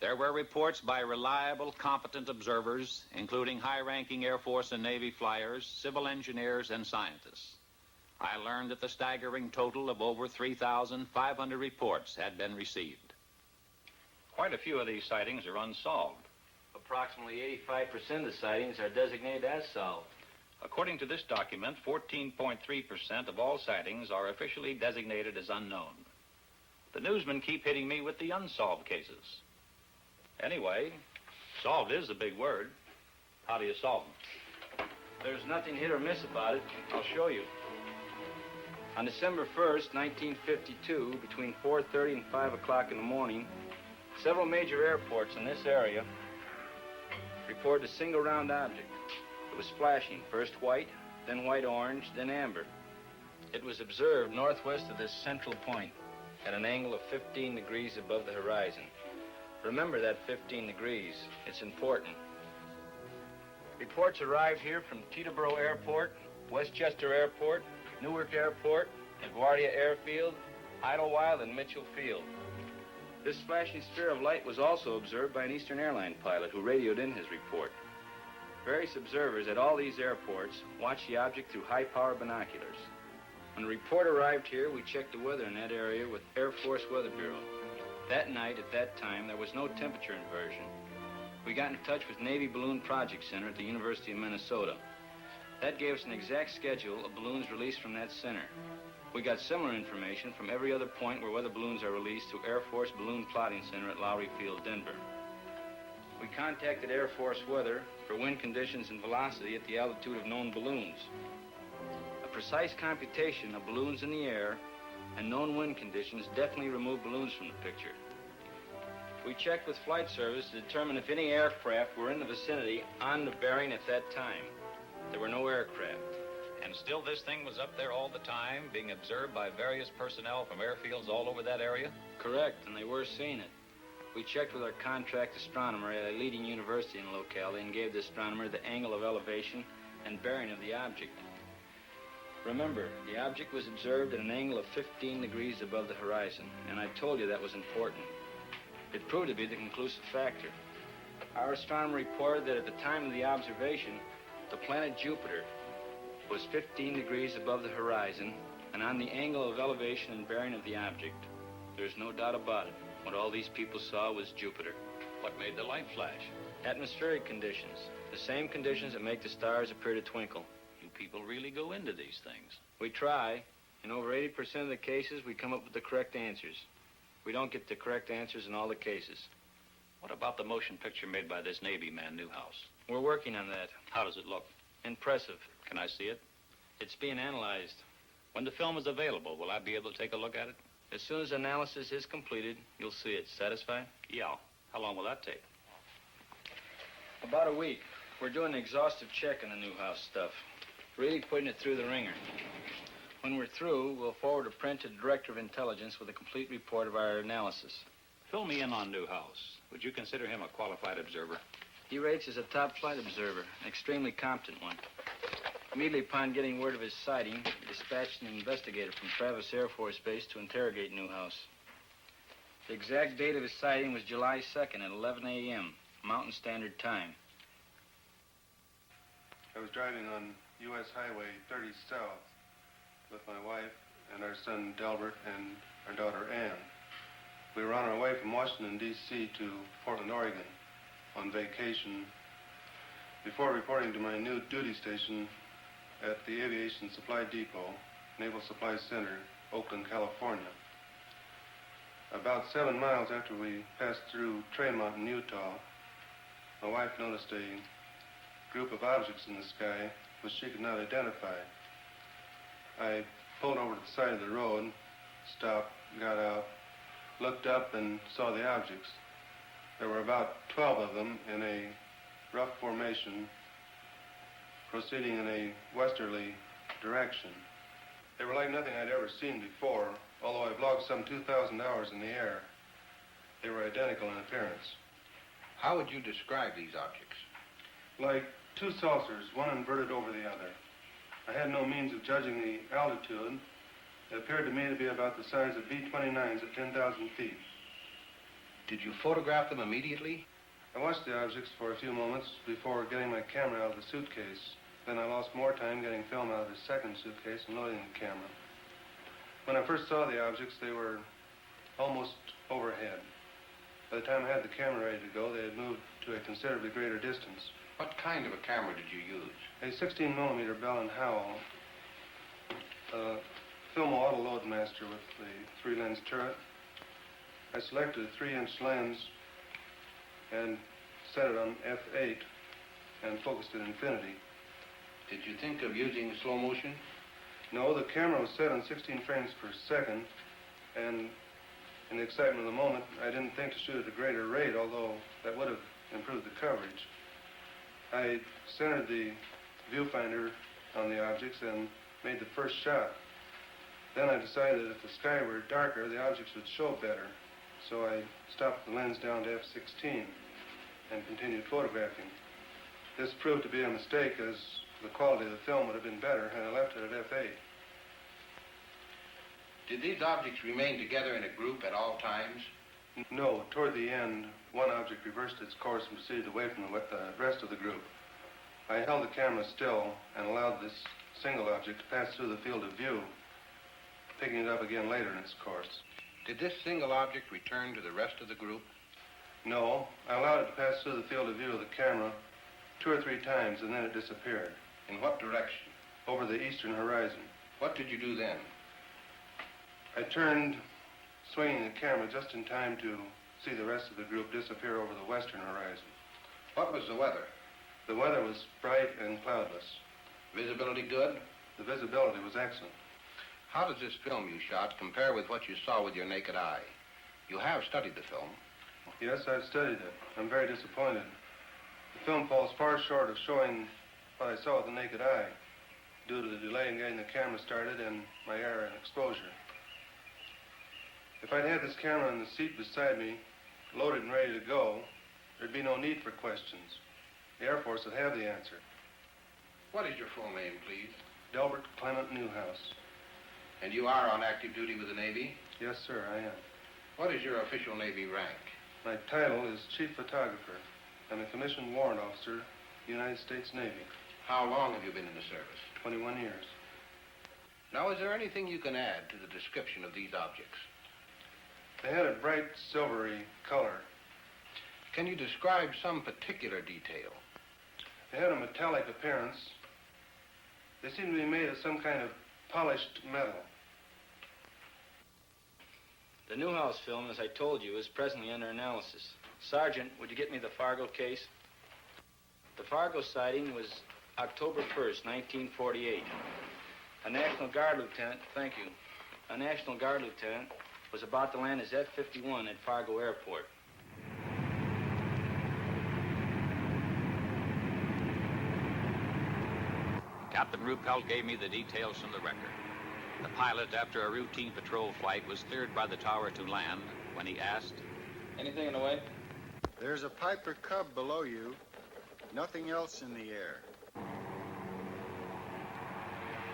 There were reports by reliable, competent observers, including high-ranking Air Force and Navy flyers, civil engineers, and scientists. I learned that the staggering total of over 3,500 reports had been received. Quite a few of these sightings are unsolved. Approximately 85% of the sightings are designated as solved. According to this document, 14.3% of all sightings are officially designated as unknown. The newsmen keep hitting me with the unsolved cases. Anyway, solved is a big word. How do you solve them? There's nothing hit or miss about it. I'll show you. On December 1st, 1952, between 4:30 and 5 o'clock in the morning, several major airports in this area reported a single round object. It was flashing, first white, then white-orange, then amber. It was observed northwest of this central point at an angle of 15 degrees above the horizon. Remember that 15 degrees. It's important. Reports arrived here from Teterboro Airport, Westchester Airport, Newark Airport, LaGuardia Airfield, Idlewild, and Mitchell Field. This flashing sphere of light was also observed by an Eastern Airline pilot who radioed in his report. Various observers at all these airports watched the object through high-power binoculars. When the report arrived here, we checked the weather in that area with Air Force Weather Bureau. That night, at that time, there was no temperature inversion. We got in touch with Navy Balloon Project Center at the University of Minnesota. That gave us an exact schedule of balloons released from that center. We got similar information from every other point where weather balloons are released through Air Force Balloon Plotting Center at Lowry Field, Denver. We contacted Air Force Weather for wind conditions and velocity at the altitude of known balloons. A precise computation of balloons in the air and known wind conditions definitely removed balloons from the picture. We checked with flight service to determine if any aircraft were in the vicinity on the bearing at that time. There were no aircraft. And still this thing was up there all the time, being observed by various personnel from airfields all over that area? Correct, and they were seeing it. We checked with our contract astronomer at a leading university in the locality and gave the astronomer the angle of elevation and bearing of the object. Remember, the object was observed at an angle of 15 degrees above the horizon, and I told you that was important. It proved to be the conclusive factor. Our astronomer reported that at the time of the observation, the planet Jupiter was 15 degrees above the horizon, and on the angle of elevation and bearing of the object. There's no doubt about it. What all these people saw was Jupiter. What made the light flash? Atmospheric conditions. The same conditions that make the stars appear to twinkle. You people really go into these things. We try. In over 80% of the cases, we come up with the correct answers. We don't get the correct answers in all the cases. What about the motion picture made by this Navy man, Newhouse? We're working on that. How does it look? Impressive. Can I see it? It's being analyzed. When the film is available, will I be able to take a look at it? As soon as analysis is completed, you'll see it. Satisfied? Yeah. How long will that take? About a week. We're doing an exhaustive check on the Newhouse stuff. Really putting it through the ringer. When we're through, we'll forward a print to the Director of Intelligence with a complete report of our analysis. Fill me in on Newhouse. Would you consider him a qualified observer? He rates as a top flight observer, an extremely competent one. Immediately upon getting word of his sighting, we dispatched an investigator from Travis Air Force Base to interrogate Newhouse. The exact date of his sighting was July 2nd at 11 a.m., Mountain Standard Time. I was driving on U.S. Highway 30 South with my wife and our son Delbert and our daughter Ann. We were on our way from Washington, D.C. to Portland, Oregon on vacation before reporting to my new duty station at the Aviation Supply Depot, Naval Supply Center, Oakland, California. About 7 miles after we passed through Trail Mountain, Utah, my wife noticed a group of objects in the sky which she could not identify. I pulled over to the side of the road stopped, got out, looked up, and saw the objects. There were about 12 of them in a rough formation, proceeding in a westerly direction. They were like nothing I'd ever seen before, although I've logged some 2,000 hours in the air. They were identical in appearance. How would you describe these objects? Like two saucers, one inverted over the other. I had no means of judging the altitude. It appeared to me to be about the size of B-29s at 10,000 feet. Did you photograph them immediately? I watched the objects for a few moments before getting my camera out of the suitcase. Then I lost more time getting film out of the second suitcase and loading the camera. When I first saw the objects, they were almost overhead. By the time I had the camera ready to go, they had moved to a considerably greater distance. What kind of a camera did you use? A 16-millimeter Bell & Howell, Filmo Auto Loadmaster with the 3-lens turret. I selected a 3-inch lens and set it on f8 and focused at infinity. Did you think of using slow motion? No, the camera was set on 16 frames per second, and in the excitement of the moment, I didn't think to shoot at a greater rate, although that would have improved the coverage. I centered the viewfinder on the objects and made the first shot. Then I decided that if the sky were darker, the objects would show better. So I stopped the lens down to f16 and continued photographing. This proved to be a mistake, as the quality of the film would have been better had I left it at f8. Did these objects remain together in a group at all times? No. Toward the end, one object reversed its course and proceeded away from the rest of the group. I held the camera still and allowed this single object to pass through the field of view, picking it up again later in its course. Did this single object return to the rest of the group? No. I allowed it to pass through the field of view of the camera 2 or 3 times, and then it disappeared. In what direction? Over the eastern horizon. What did you do then? I turned, swinging the camera just in time to see the rest of the group disappear over the western horizon. What was the weather? The weather was bright and cloudless. Visibility good? The visibility was excellent. How does this film you shot compare with what you saw with your naked eye? You have studied the film. Yes, I've studied it. I'm very disappointed. The film falls far short of showing what I saw with the naked eye, due to the delay in getting the camera started and my error in exposure. If I'd had this camera in the seat beside me, loaded and ready to go, there'd be no need for questions. The Air Force would have the answer. What is your full name, please? Delbert Clement Newhouse. And you are on active duty with the Navy? Yes, sir, I am. What is your official Navy rank? My title is Chief Photographer. I'm a commissioned warrant officer, United States Navy. How long have you been in the service? 21 years. Now, is there anything you can add to the description of these objects? They had a bright silvery color. Can you describe some particular detail? They had a metallic appearance. They seemed to be made of some kind of polished metal. The Newhouse film, as I told you, is presently under analysis. Sergeant, would you get me the Fargo case? The Fargo sighting was October 1st, 1948. A National Guard lieutenant, thank you, a National Guard lieutenant was about to land his F-51 at Fargo Airport. Captain Ruppelt gave me the details from the record. The pilot, after a routine patrol flight, was cleared by the tower to land when he asked, "Anything in the way?" "There's a Piper Cub below you. Nothing else in the air."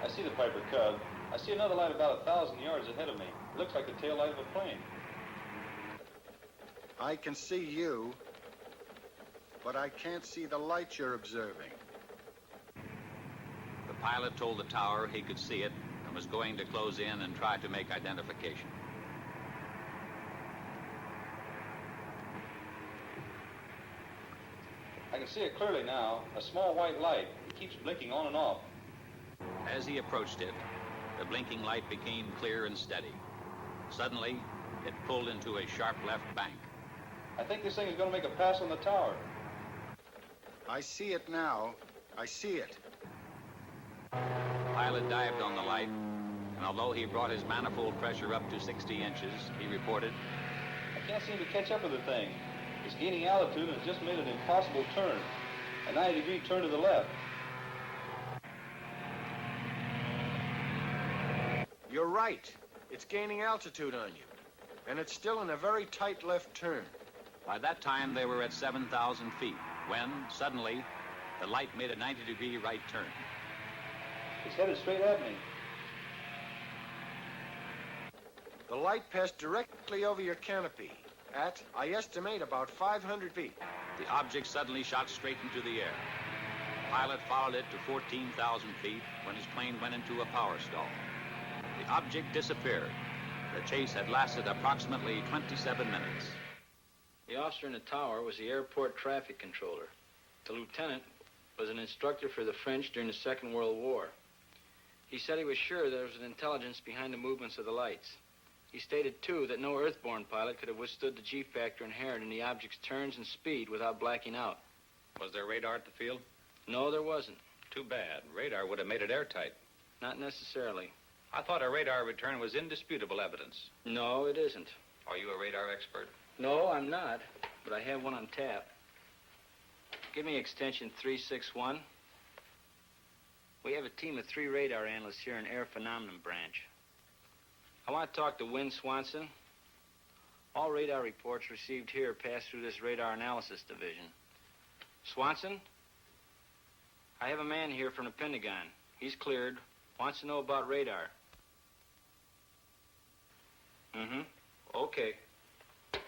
I see the Piper Cub. I see another light about 1,000 yards ahead of me. It looks like the tail light of a plane. I can see you, but I can't see the light you're observing. The pilot told the tower he could see it and was going to close in and try to make identification. I can see it clearly now. A small white light. It keeps blinking on and off. As he approached it, the blinking light became clear and steady. Suddenly, it pulled into a sharp left bank. I think this thing is going to make a pass on the tower. I see it now. I see it. The pilot dived on the light And although he brought his manifold pressure up to 60 inches, he reported, I can't seem to catch up with the thing. It's gaining altitude and has just made an impossible turn. A 90-degree turn to the left. You're right. It's gaining altitude on you. And it's still in a very tight left turn. By that time, they were at 7,000 feet, when, suddenly, the light made a 90-degree right turn. It's headed straight at me. The light passed directly over your canopy at, I estimate, about 500 feet. The object suddenly shot straight into the air. The pilot followed it to 14,000 feet when his plane went into a power stall. The object disappeared. The chase had lasted approximately 27 minutes. The officer in the tower was the airport traffic controller. The lieutenant was an instructor for the French during the Second World War. He said he was sure there was an intelligence behind the movements of the lights. He stated, too, that no earthborn pilot could have withstood the G-factor inherent in the object's turns and speed without blacking out. Was there radar at the field? No, there wasn't. Too bad. Radar would have made it airtight. Not necessarily. I thought a radar return was indisputable evidence. No, it isn't. Are you a radar expert? No, I'm not, but I have one on tap. Give me extension 361. We have a team of 3 radar analysts here in Air Phenomenon Branch. I want to talk to Wynn Swanson. All radar reports received here pass through this radar analysis division. Swanson? I have a man here from the Pentagon. He's cleared. Wants to know about radar. Okay. The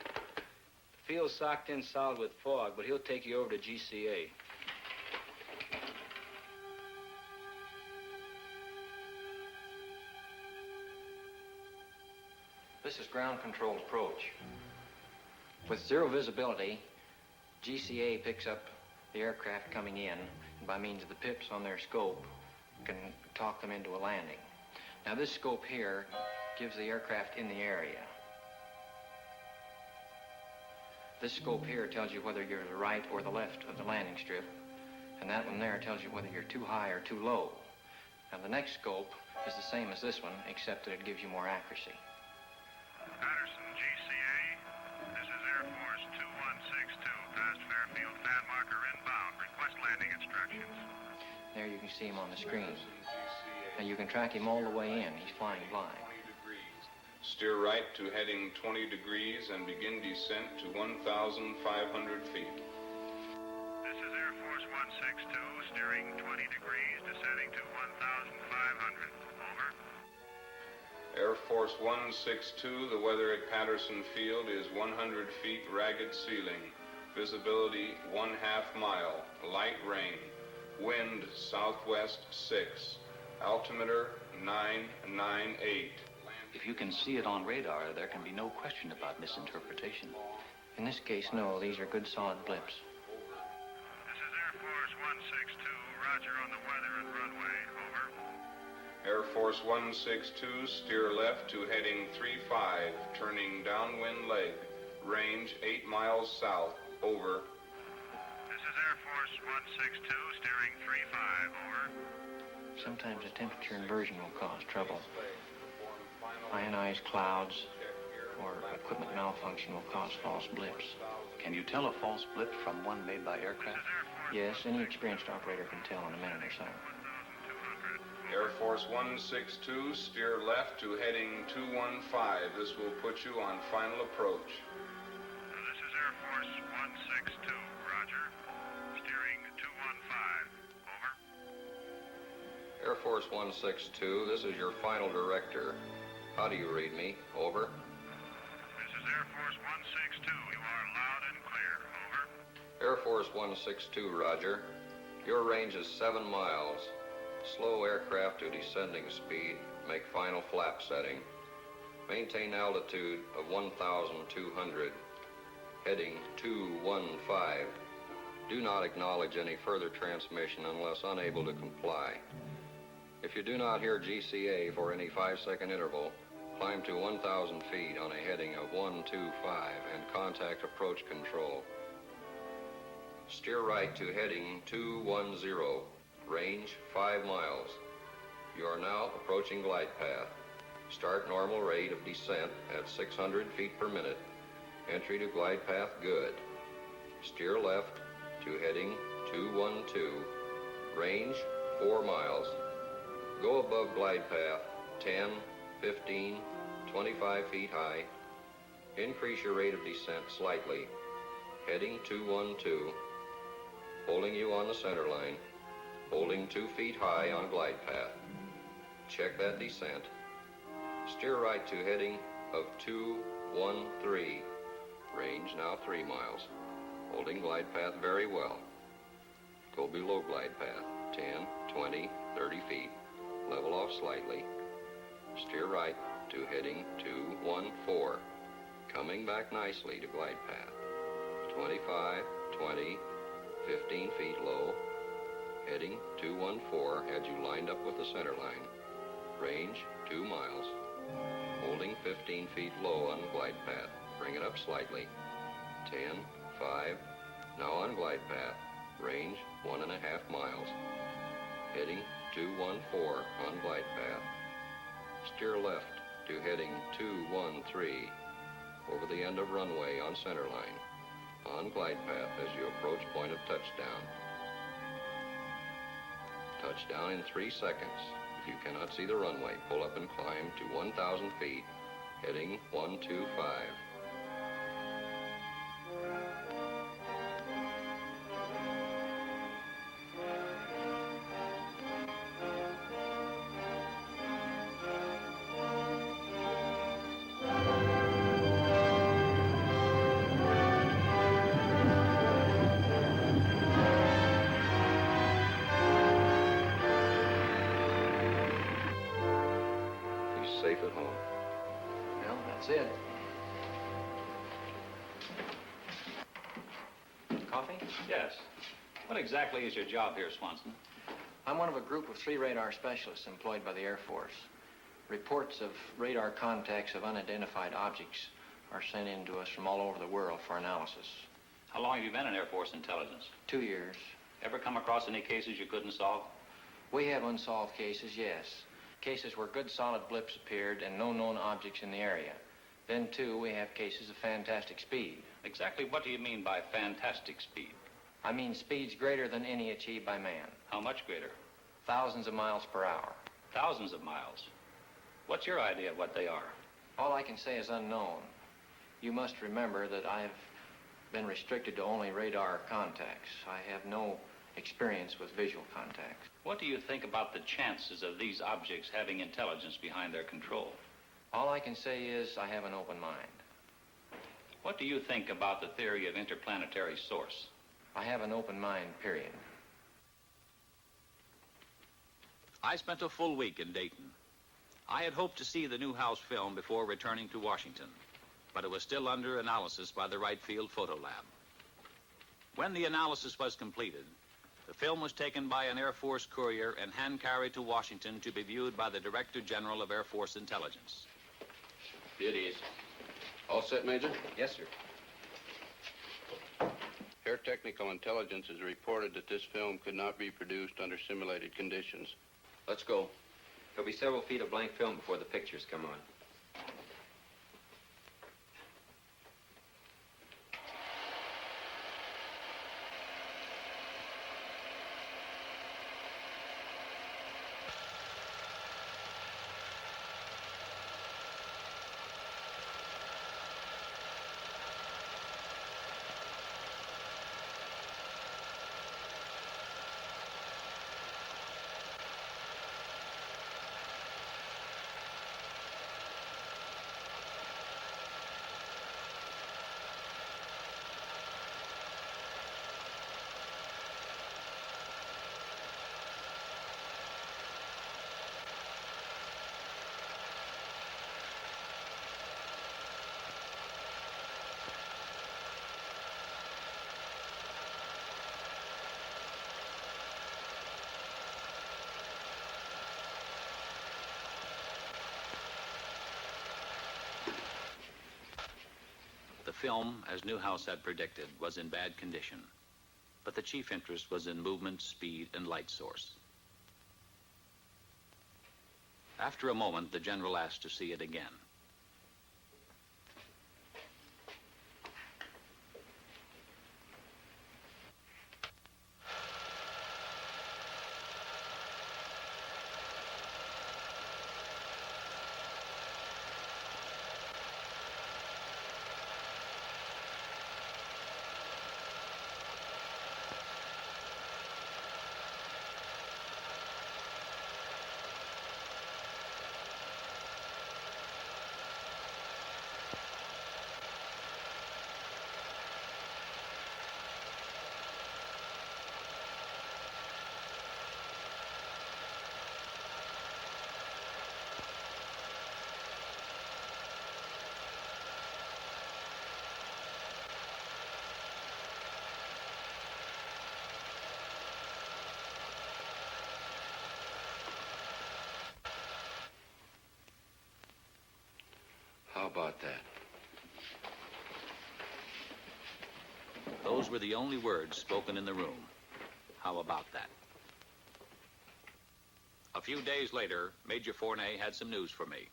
field's socked in solid with fog, but he'll take you over to GCA. This is ground control approach. With zero visibility, GCA picks up the aircraft coming in, and by means of the pips on their scope, can talk them into a landing. Now, this scope here gives the aircraft in the area. This scope here tells you whether you're to the right or the left of the landing strip, and that one there tells you whether you're too high or too low. Now, the next scope is the same as this one, except that it gives you more accuracy. Patterson, GCA. This is Air Force 2162, past Fairfield, fan marker inbound. Request landing instructions. There you can see him on the screen. Now, you can track him all the way in. He's flying blind. Steer right to heading 20 degrees and begin descent to 1,500 feet. This is Air Force 162, steering 20 degrees, descending to 1,500. Over. Air Force 162, the weather at Patterson Field is 100 feet ragged ceiling. Visibility 1/2 mile. Light rain. Wind southwest 6. Altimeter 998. If you can see it on radar, there can be no question about misinterpretation. In this case, no. These are good, solid blips. This is Air Force 162, roger on the weather and runway. Over. Air Force 162, steer left to heading 35, turning downwind leg. Range 8 miles south. Over. This is Air Force 162, steering 35. Over. Sometimes a temperature inversion will cause trouble. Ionized clouds or equipment malfunction will cause false blips. Can you tell a false blip from one made by aircraft? Yes, any experienced operator can tell in a minute or so. Air Force 162, steer left to heading 215. This will put you on final approach. This is Air Force 162, roger. Steering 215. Over. Air Force 162, this is your final director. How do you read me? Over. This is Air Force 162. You are loud and clear. Over. Air Force 162, roger. Your range is 7 miles. Slow aircraft to descending speed. Make final flap setting. Maintain altitude of 1,200. Heading 215. Do not acknowledge any further transmission unless unable to comply. If you do not hear GCA for any 5-second interval, climb to 1,000 feet on a heading of 125 and contact approach control. Steer right to heading 210, range 5 miles. You are now approaching glide path. Start normal rate of descent at 600 feet per minute. Entry to glide path good. Steer left to heading 212. Range 4 miles. Go above glide path 10, 15, 25 feet high. Increase your rate of descent slightly. Heading 212. Holding you on the center line. Holding 2 feet high on glide path. Check that descent. Steer right to heading of 213. Range now 3 miles. Holding glide path very well. Go below glide path 10, 20, 30 feet. Level off slightly. Steer right to heading 214. Coming back nicely to glide path. 25, 20, 15 feet low. Heading 214 had you lined up with the center line. Range 2 miles. Holding 15 feet low on glide path. Bring it up slightly. 10, 5. Now on glide path. Range 1.5 miles. Heading 214 on glide path. Steer left to heading 213 over the end of runway on center line. On glide path as you approach point of touchdown. Touchdown in 3 seconds. If you cannot see the runway, pull up and climb to 1,000 feet, heading 125. Safe at home. Well, that's it. Coffee? Yes. What exactly is your job here, Swanson? I'm one of a group of 3 radar specialists employed by the Air Force. Reports of radar contacts of unidentified objects are sent in to us from all over the world for analysis. How long have you been in Air Force intelligence? 2 years. Ever come across any cases you couldn't solve? We have unsolved cases, yes. Cases where good solid blips appeared and no known objects in the area. Then, too, we have cases of fantastic speed. Exactly what do you mean by fantastic speed? I mean speeds greater than any achieved by man. How much greater? Thousands of miles per hour. Thousands of miles. What's your idea of what they are? All I can say is unknown. You must remember that I've been restricted to only radar contacts. I have no experience with visual contacts. What do you think about the chances of these objects having intelligence behind their control? All I can say is I have an open mind. What do you think about the theory of interplanetary source? I have an open mind, period. I spent a full week in Dayton. I had hoped to see the Newhouse film before returning to Washington, but it was still under analysis by the Wright Field Photo Lab. When the analysis was completed, the film was taken by an Air Force courier and hand-carried to Washington to be viewed by the Director General of Air Force Intelligence. It is. All set, Major? Yes, sir. Air Technical Intelligence has reported that this film could not be produced under simulated conditions. Let's go. There'll be several feet of blank film before the pictures come on. The film, as Newhouse had predicted, was in bad condition, but the chief interest was in movement, speed, and light source. After a moment, the general asked to see it again. How about that? Those were the only words spoken in the room. How about that? A few days later, Major Fournay had some news for me.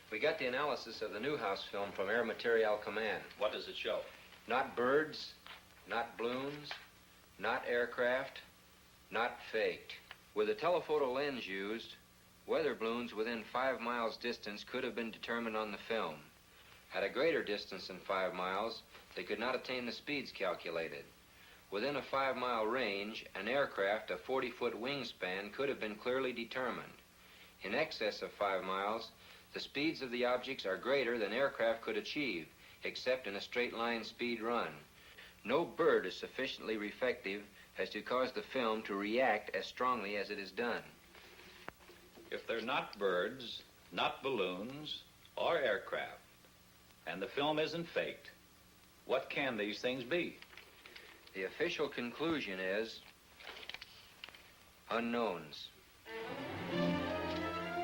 We got the analysis of the Newhouse film from Air Materiel Command. What does it show? Not birds, not balloons, not aircraft, not faked. With the telephoto lens used, weather balloons within 5 miles distance could have been determined on the film. At a greater distance than 5 miles, they could not attain the speeds calculated. Within a 5-mile range, an aircraft of 40-foot wingspan could have been clearly determined. In excess of 5 miles, the speeds of the objects are greater than aircraft could achieve, except in a straight-line speed run. No bird is sufficiently reflective as to cause the film to react as strongly as it is done. If they're not birds, not balloons, or aircraft, and the film isn't faked, what can these things be? The official conclusion is unknowns.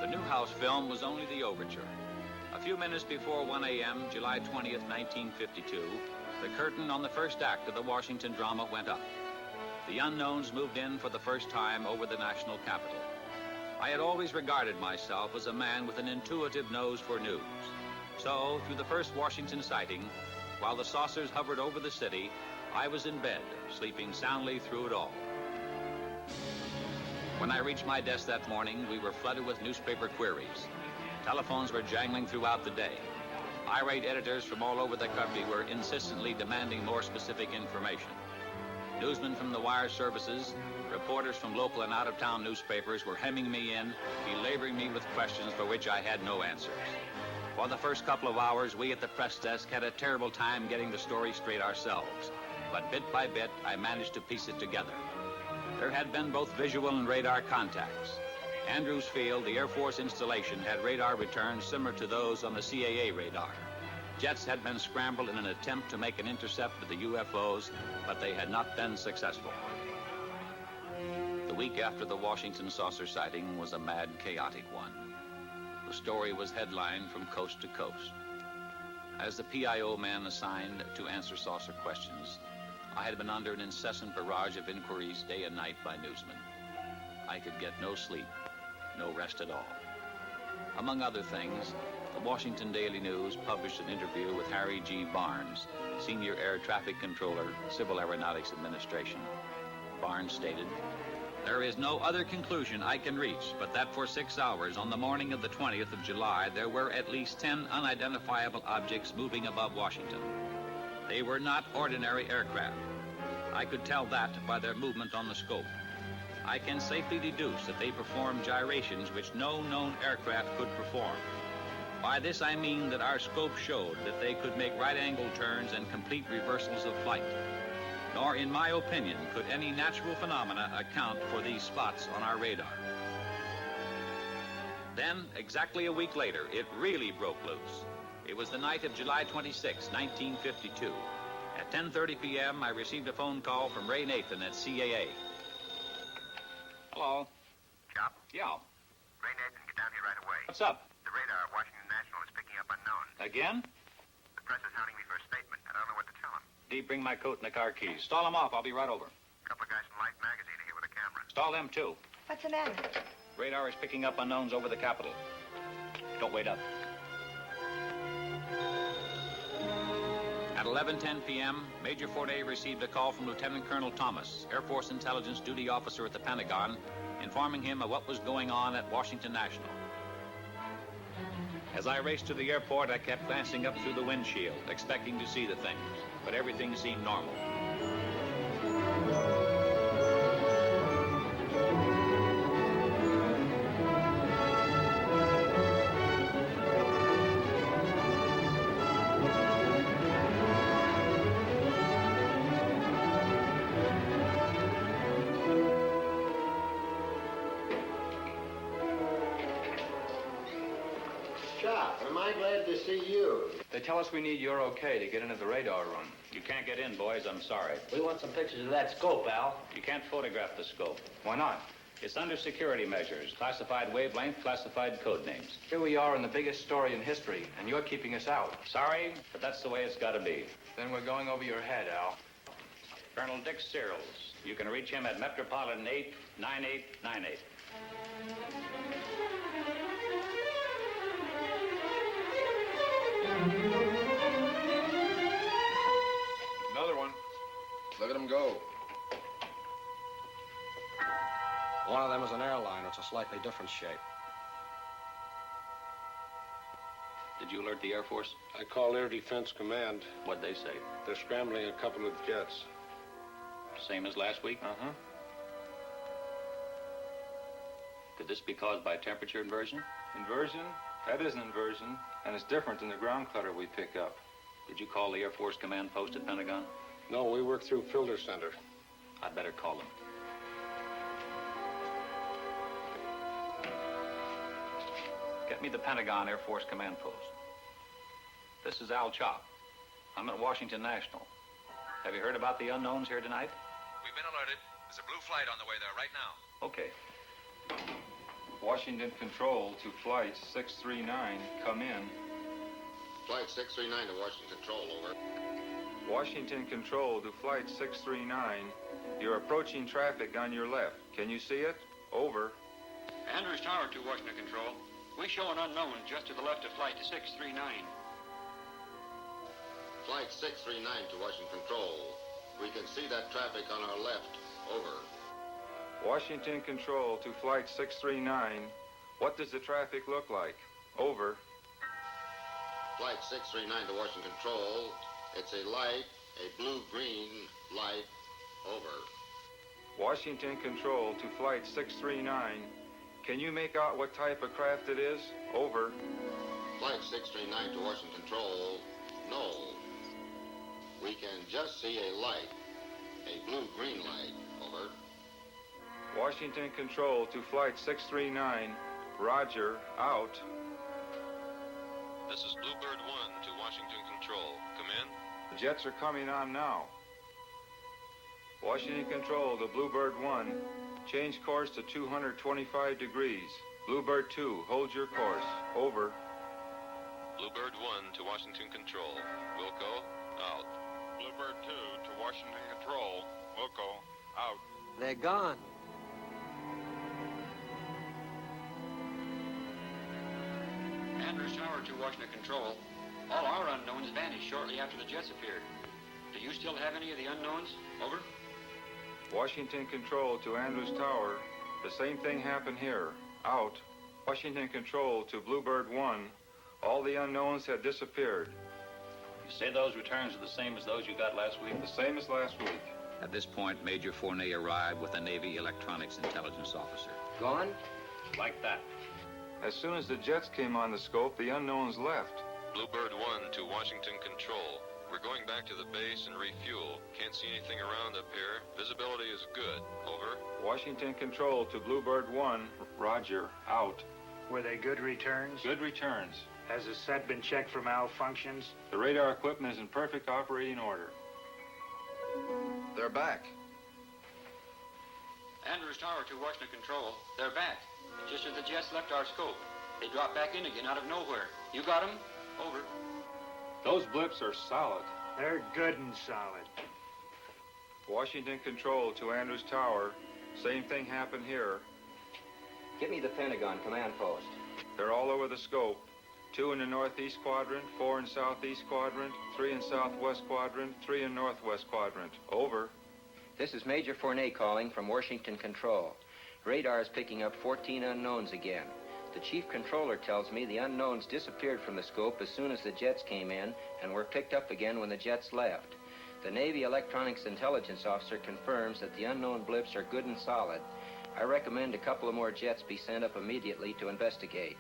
The Newhouse film was only the overture. A few minutes before 1 a.m., July 20th, 1952, the curtain on the first act of the Washington drama went up. The unknowns moved in for the first time over the national capital. I had always regarded myself as a man with an intuitive nose for news. So, through the first Washington sighting, while the saucers hovered over the city, I was in bed, sleeping soundly through it all. When I reached my desk that morning, we were flooded with newspaper queries. Telephones were jangling throughout the day. Irate editors from all over the country were insistently demanding more specific information. Newsmen from the wire services, reporters from local and out-of-town newspapers were hemming me in, belaboring me with questions for which I had no answers. For the first couple of hours, we at the press desk had a terrible time getting the story straight ourselves. But bit by bit, I managed to piece it together. There had been both visual and radar contacts. Andrews Field, the Air Force installation, had radar returns similar to those on the CAA radar. Jets had been scrambled in an attempt to make an intercept of the UFOs, but they had not been successful. The week after the Washington saucer sighting was a mad, chaotic one. The story was headlined from coast to coast. As the PIO man assigned to answer saucer questions, I had been under an incessant barrage of inquiries day and night by newsmen. I could get no sleep, no rest at all. Among other things, the Washington Daily News published an interview with Harry G. Barnes, Senior Air Traffic Controller, Civil Aeronautics Administration. Barnes stated, "There is no other conclusion I can reach but that for 6 hours on the morning of the 20th of July, there were at least 10 unidentifiable objects moving above Washington. They were not ordinary aircraft. I could tell that by their movement on the scope. I can safely deduce that they performed gyrations which no known aircraft could perform. By this I mean that our scope showed that they could make right-angle turns and complete reversals of flight. Nor, in my opinion, could any natural phenomena account for these spots on our radar." Then, exactly a week later, it really broke loose. It was the night of July 26, 1952. At 10:30 p.m., I received a phone call from Ray Nathan at CAA. Hello. Chop? Yeah. Ray Nathan, get down here right away. What's up? The radar at Washington National is picking up unknowns. Again? The press is hounding me for a statement. I don't know what to tell them. Dee, bring my coat and the car keys. Stall them off. I'll be right over. A couple of guys from Life magazine are here with a camera. Stall them, too. What's the matter? Radar is picking up unknowns over the capital. Don't wait up. At 11:10 p.m., Major Forday received a call from Lieutenant Colonel Thomas, Air Force Intelligence Duty Officer at the Pentagon, informing him of what was going on at Washington National. As I raced to the airport, I kept glancing up through the windshield, expecting to see the things, but everything seemed normal. Chop, am I glad to see you? They tell us we need your okay to get into the radar room. You can't get in, boys. I'm sorry. We want some pictures of that scope, Al. You can't photograph the scope. Why not? It's under security measures, classified wavelength, classified code names. Here we are in the biggest story in history, and you're keeping us out. Sorry, but that's the way it's got to be. Then we're going over your head, Al. Colonel Dick Searles. You can reach him at Metropolitan 89898. Another one. Look at him go. One of them is an airliner. It's a slightly different shape. Did you alert the Air Force? I called Air Defense Command. What'd they say? They're scrambling a couple of jets. Same as last week? Uh-huh. Could this be caused by temperature inversion? Inversion? That isn't inversion, and it's different than the ground clutter we pick up. Did you call the Air Force Command Post at Pentagon? No, we work through Filter Center. I'd better call them. Get me the Pentagon Air Force Command Post. This is Al Chop. I'm at Washington National. Have you heard about the unknowns here tonight? We've been alerted. There's a blue flight on the way there right now. Okay. Washington Control to Flight 639, come in. Flight 639 to Washington Control, over. Washington Control to Flight 639. You're approaching traffic on your left. Can you see it? Over. Andrews Tower to Washington Control. We show an unknown just to the left of Flight 639. Flight 639 to Washington Control. We can see that traffic on our left, over. Washington Control to Flight 639. What does the traffic look like? Over. Flight 639 to Washington Control. It's a light, a blue-green light, over. Washington Control to Flight 639. Can you make out what type of craft it is? Over. Flight 639 to Washington Control. No. We can just see a light, a blue-green light, over. Washington Control to Flight 639. Roger, out. This is Bluebird 1 to Washington Control. Come in. The jets are coming on now. Washington Control to Bluebird 1. Change course to 225 degrees. Bluebird 2, hold your course. Over. Bluebird 1 to Washington Control. Wilco, out. Bluebird 2 to Washington Control. Wilco, out. They're gone. Andrews Tower to Washington Control. All our unknowns vanished shortly after the jets appeared. Do you still have any of the unknowns? Over. Washington Control to Andrews Tower. The same thing happened here. Out. Washington Control to Bluebird 1. All the unknowns had disappeared. You say those returns are the same as those you got last week? The same as last week. At this point, Major Fournet arrived with a Navy electronics intelligence officer. Gone? Like that. As soon as the jets came on the scope, the unknowns left. Bluebird 1 to Washington Control. We're going back to the base and refuel. Can't see anything around up here. Visibility is good. Over. Washington Control to Bluebird 1. Roger. Out. Were they good returns? Good returns. Has the set been checked for malfunctions? The radar equipment is in perfect operating order. They're back. Andrews Tower to Washington Control. They're back. Just as the jets left our scope. They dropped back in again out of nowhere. You got them? Over. Those blips are solid. They're good and solid. Washington Control to Andrews Tower. Same thing happened here. Get me the Pentagon command post. They're all over the scope. 2 in the northeast quadrant, 4 in southeast quadrant, 3 in southwest quadrant, 3 in northwest quadrant. Over. This is Major Fournet calling from Washington Control. Radar is picking up 14 unknowns again. The chief controller tells me the unknowns disappeared from the scope as soon as the jets came in and were picked up again when the jets left. The Navy Electronics Intelligence Officer confirms that the unknown blips are good and solid. I recommend a couple of more jets be sent up immediately to investigate.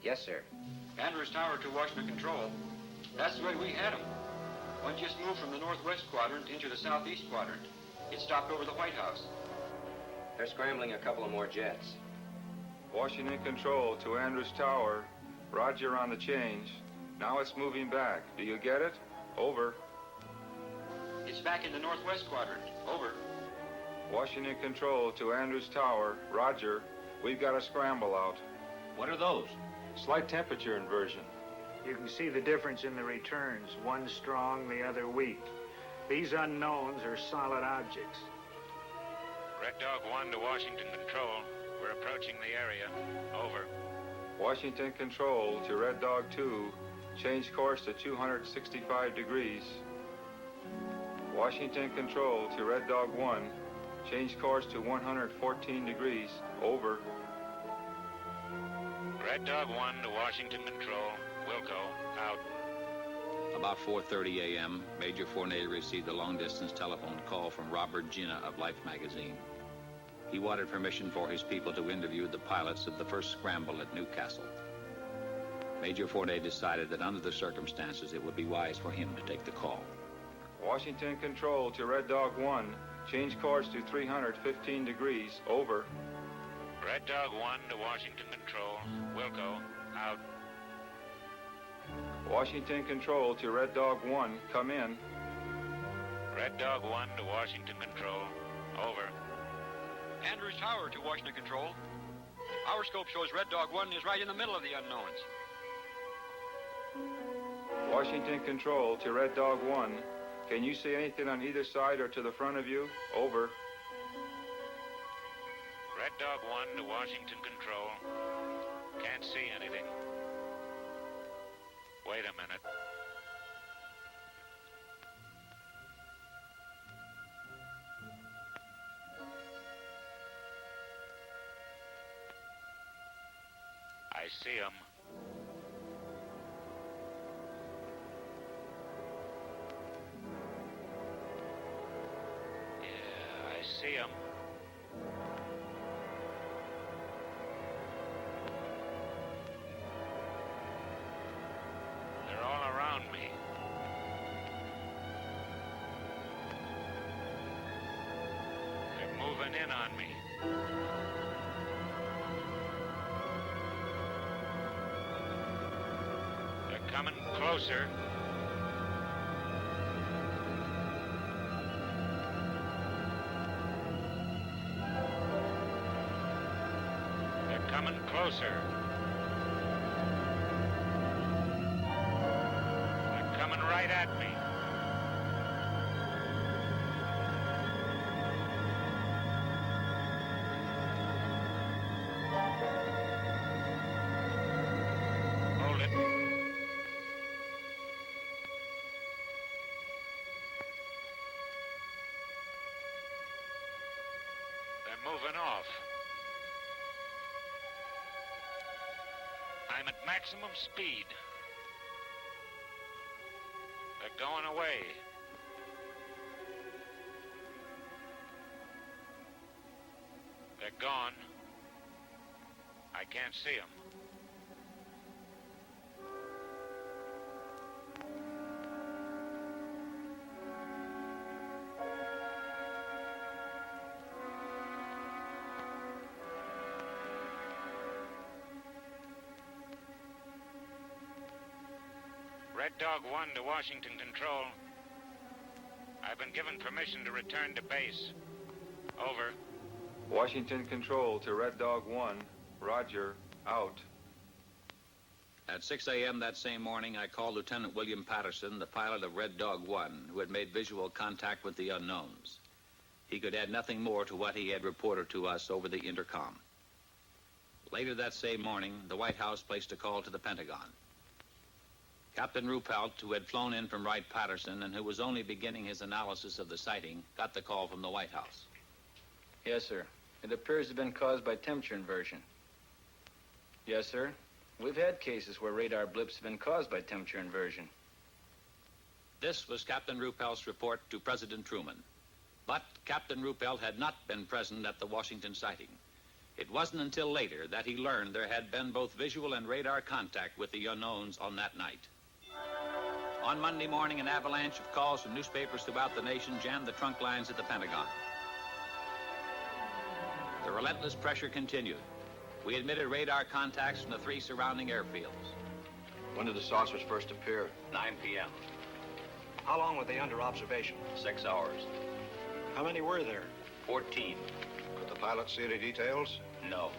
Yes, sir. Andrews Tower to Washington Control. That's the way we had them. One just moved from the northwest quadrant into the southeast quadrant. It stopped over the White House. They're scrambling a couple of more jets. Washington Control to Andrews Tower. Roger on the change. Now it's moving back. Do you get it? Over. It's back in the northwest quadrant. Over. Washington Control to Andrews Tower. Roger. We've got a scramble out. What are those? Slight temperature inversion. You can see the difference in the returns. One strong, the other weak. These unknowns are solid objects. Red Dog 1 to Washington Control. We're approaching the area. Over. Washington Control to Red Dog 2. Change course to 265 degrees. Washington Control to Red Dog 1. Change course to 114 degrees. Over. Red Dog 1 to Washington Control. Wilco, out. About 4:30 a.m., Major Fournet received a long-distance telephone call from Robert Gina of Life magazine. He wanted permission for his people to interview the pilots of the first scramble at Newcastle. Major Fournet decided that under the circumstances, it would be wise for him to take the call. Washington Control to Red Dog 1. Change course to 315 degrees. Over. Red Dog 1 to Washington Control. Wilco, out. Washington Control to Red Dog 1. Come in. Red Dog 1 to Washington Control. Over. Andrews Tower to Washington Control. Our scope shows Red Dog 1 is right in the middle of the unknowns. Washington Control to Red Dog 1. Can you see anything on either side or to the front of you? Over. Red Dog 1 to Washington Control. Can't see anything. Wait a minute. I see him. Yeah, I see him. They're all around me. They're moving in on me. They're coming closer. They're coming closer. They're coming right at me. Hold it. They're moving off. I'm at maximum speed. They're going away. They're gone. I can't see them. Red Dog 1 to Washington Control. I've been given permission to return to base. Over. Washington Control to Red Dog 1. Roger. Out. At 6 a.m. that same morning, I called Lieutenant William Patterson, the pilot of Red Dog 1, who had made visual contact with the unknowns. He could add nothing more to what he had reported to us over the intercom. Later that same morning, the White House placed a call to the Pentagon. Captain Ruppelt, who had flown in from Wright-Patterson and who was only beginning his analysis of the sighting, got the call from the White House. Yes, sir. It appears to have been caused by temperature inversion. Yes, sir. We've had cases where radar blips have been caused by temperature inversion. This was Captain Ruppelt's report to President Truman. But Captain Ruppelt had not been present at the Washington sighting. It wasn't until later that he learned there had been both visual and radar contact with the unknowns on that night. On Monday morning, an avalanche of calls from newspapers throughout the nation jammed the trunk lines at the Pentagon. The relentless pressure continued. We admitted radar contacts from the 3 surrounding airfields. When did the saucers first appear? 9 p.m. How long were they under observation? 6 hours. How many were there? 14. Could the pilot see any details? No.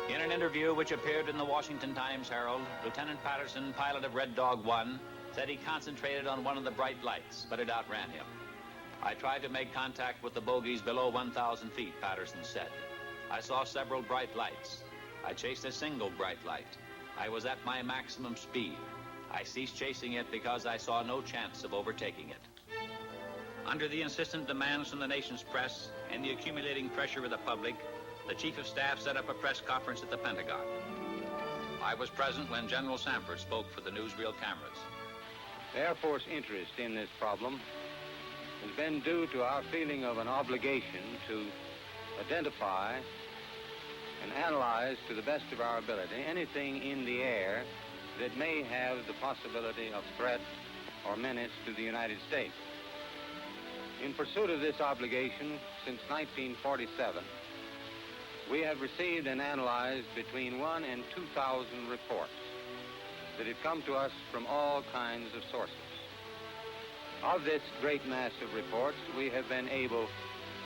In an interview which appeared in the Washington Times-Herald, Lieutenant Patterson, pilot of Red Dog 1, said he concentrated on one of the bright lights, but it outran him. I tried to make contact with the bogies below 1,000 feet, Patterson said. I saw several bright lights. I chased a single bright light. I was at my maximum speed. I ceased chasing it because I saw no chance of overtaking it. Under the insistent demands from the nation's press and the accumulating pressure of the public, the Chief of Staff set up a press conference at the Pentagon. I was present when General Sanford spoke for the newsreel cameras. The Air Force interest in this problem has been due to our feeling of an obligation to identify and analyze to the best of our ability anything in the air that may have the possibility of threat or menace to the United States. In pursuit of this obligation, since 1947, we have received and analyzed between 1,000 and 2,000 reports that have come to us from all kinds of sources. Of this great mass of reports, we have been able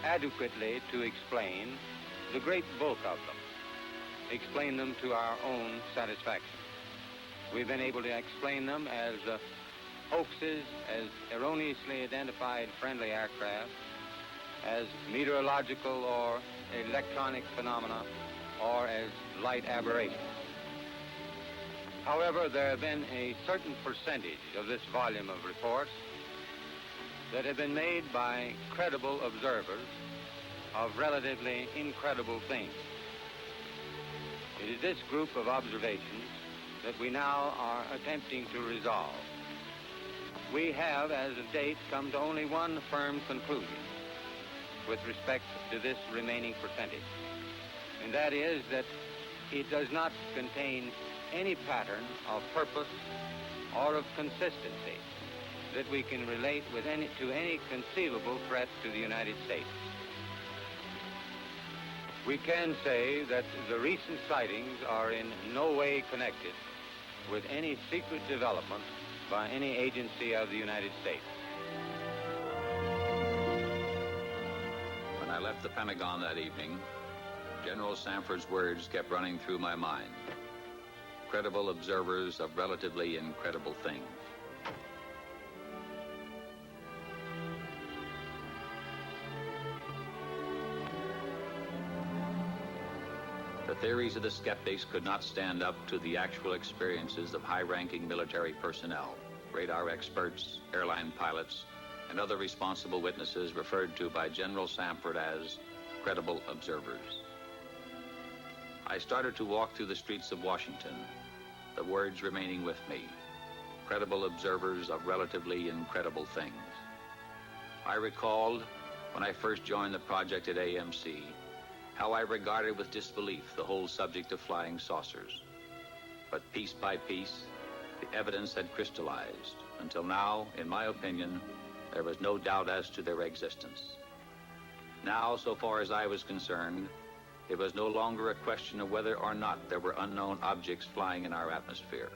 adequately to explain the great bulk of them, explain them to our own satisfaction. We've been able to explain them as hoaxes, as erroneously identified friendly aircraft, as meteorological or electronic phenomena, or as light aberrations. However, there have been a certain percentage of this volume of reports that have been made by credible observers of relatively incredible things. It is this group of observations that we now are attempting to resolve. We have, as of date, come to only one firm conclusion with respect to this remaining percentage, and that is that it does not contain any pattern of purpose or of consistency that we can relate with to any conceivable threat to the United States. We can say that the recent sightings are in no way connected with any secret development by any agency of the United States. When I left the Pentagon that evening, General Sanford's words kept running through my mind. Credible observers of relatively incredible things. The theories of the skeptics could not stand up to the actual experiences of high-ranking military personnel, radar experts, airline pilots, and other responsible witnesses referred to by General Sanford as credible observers. I started to walk through the streets of Washington, the words remaining with me, credible observers of relatively incredible things. I recalled, when I first joined the project at AMC, how I regarded with disbelief the whole subject of flying saucers. But piece by piece, the evidence had crystallized, until now, in my opinion, there was no doubt as to their existence. Now, so far as I was concerned, it was no longer a question of whether or not there were unknown objects flying in our atmosphere.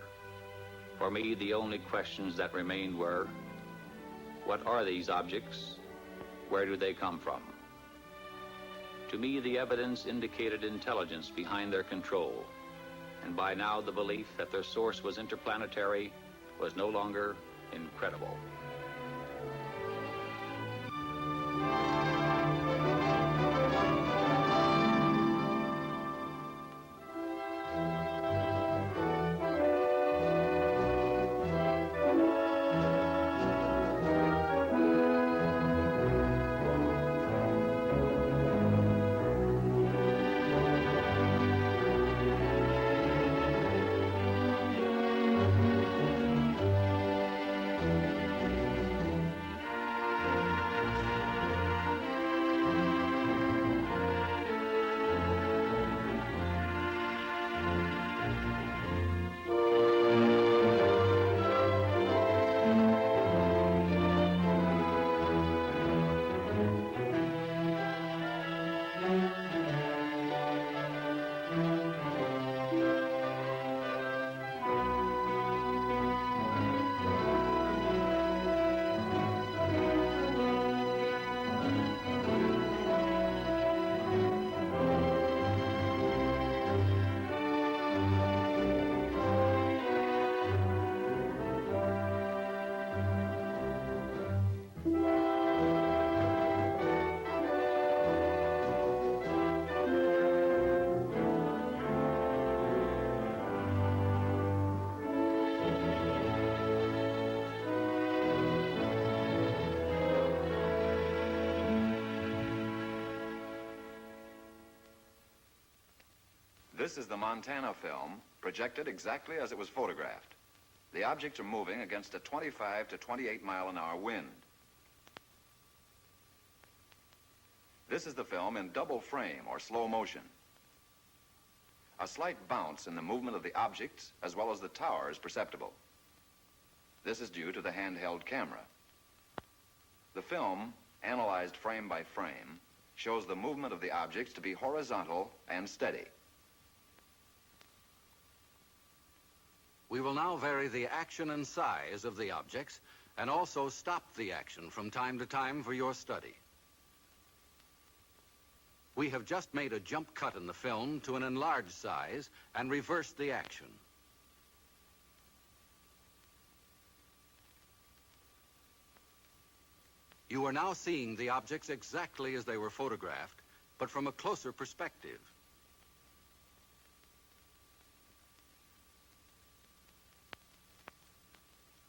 For me, the only questions that remained were, what are these objects? Where do they come from? To me, the evidence indicated intelligence behind their control. And by now, the belief that their source was interplanetary was no longer incredible. This is the Montana film, projected exactly as it was photographed. The objects are moving against a 25 to 28 mile an hour wind. This is the film in double frame or slow motion. A slight bounce in the movement of the objects as well as the tower is perceptible. This is due to the handheld camera. The film, analyzed frame by frame, shows the movement of the objects to be horizontal and steady. We will now vary the action and size of the objects and also stop the action from time to time for your study. We have just made a jump cut in the film to an enlarged size and reversed the action. You are now seeing the objects exactly as they were photographed, but from a closer perspective.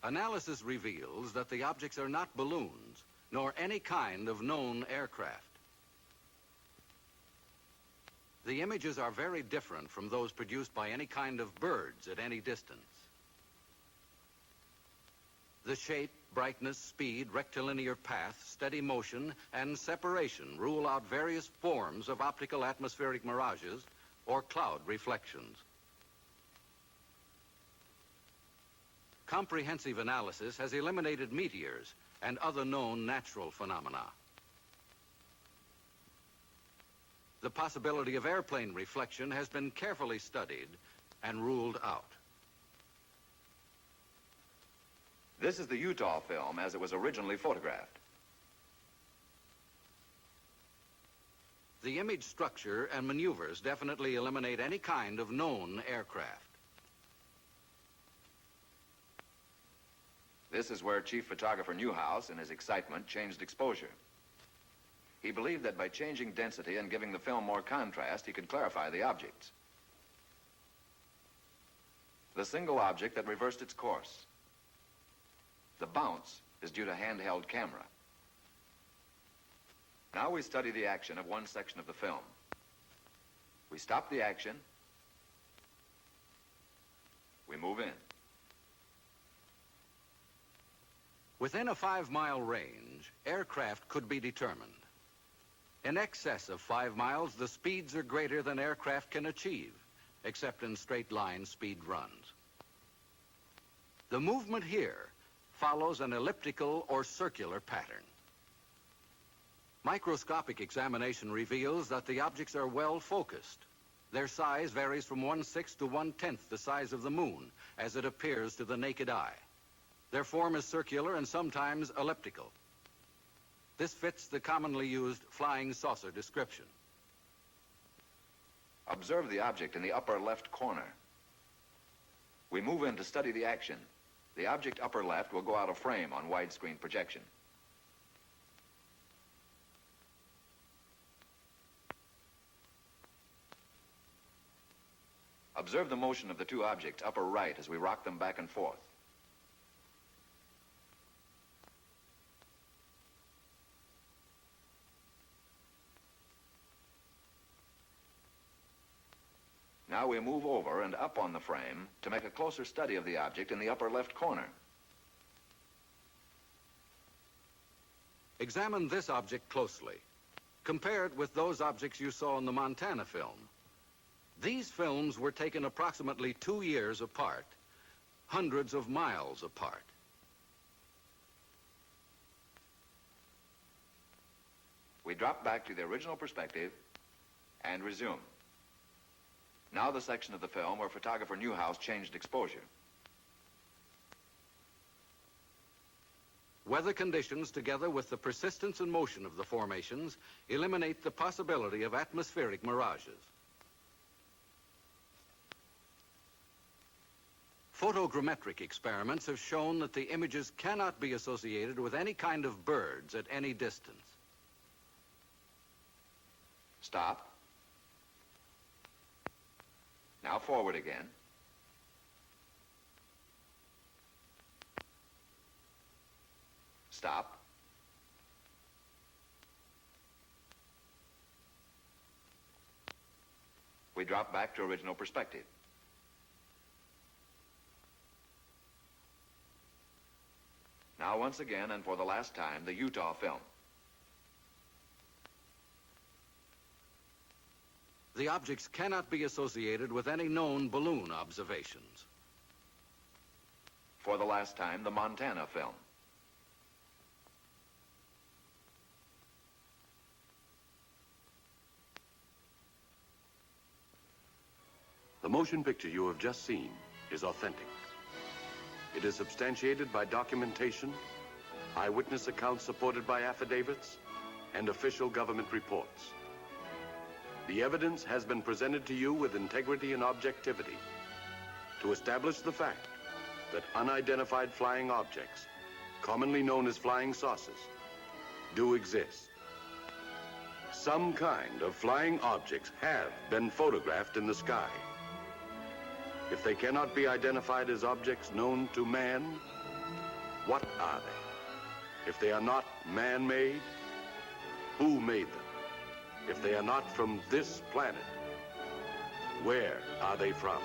Analysis reveals that the objects are not balloons, nor any kind of known aircraft. The images are very different from those produced by any kind of birds at any distance. The shape, brightness, speed, rectilinear path, steady motion, and separation rule out various forms of optical atmospheric mirages or cloud reflections. Comprehensive analysis has eliminated meteors and other known natural phenomena. The possibility of airplane reflection has been carefully studied and ruled out. This is the Utah film as it was originally photographed. The image structure and maneuvers definitely eliminate any kind of known aircraft. This is where Chief Photographer Newhouse, in his excitement, changed exposure. He believed that by changing density and giving the film more contrast, he could clarify the objects. The single object that reversed its course. The bounce is due to handheld camera. Now we study the action of one section of the film. We stop the action. We move in. Within a 5-mile range, aircraft could be determined. In excess of 5 miles, the speeds are greater than aircraft can achieve, except in straight-line speed runs. The movement here follows an elliptical or circular pattern. Microscopic examination reveals that the objects are well focused. Their size varies from 1/6 to 1/10 the size of the moon, as it appears to the naked eye. Their form is circular and sometimes elliptical. This fits the commonly used flying saucer description. Observe the object in the upper left corner. We move in to study the action. The object upper left will go out of frame on widescreen projection. Observe the motion of the two objects upper right as we rock them back and forth. Now we move over and up on the frame to make a closer study of the object in the upper left corner. Examine this object closely. Compare it with those objects you saw in the Montana film. These films were taken approximately 2 years apart, hundreds of miles apart. We drop back to the original perspective and resume. Now the section of the film where photographer Newhouse changed exposure. Weather conditions, together with the persistence and motion of the formations, eliminate the possibility of atmospheric mirages. Photogrammetric experiments have shown that the images cannot be associated with any kind of birds at any distance. Stop. Now forward again. Stop. We drop back to original perspective. Now once again, and for the last time, the Utah film. The objects cannot be associated with any known balloon observations. For the last time, the Montana film. The motion picture you have just seen is authentic. It is substantiated by documentation, eyewitness accounts supported by affidavits, and official government reports. The evidence has been presented to you with integrity and objectivity to establish the fact that unidentified flying objects, commonly known as flying saucers, do exist. Some kind of flying objects have been photographed in the sky. If they cannot be identified as objects known to man, what are they? If they are not man-made, who made them? If they are not from this planet, where are they from?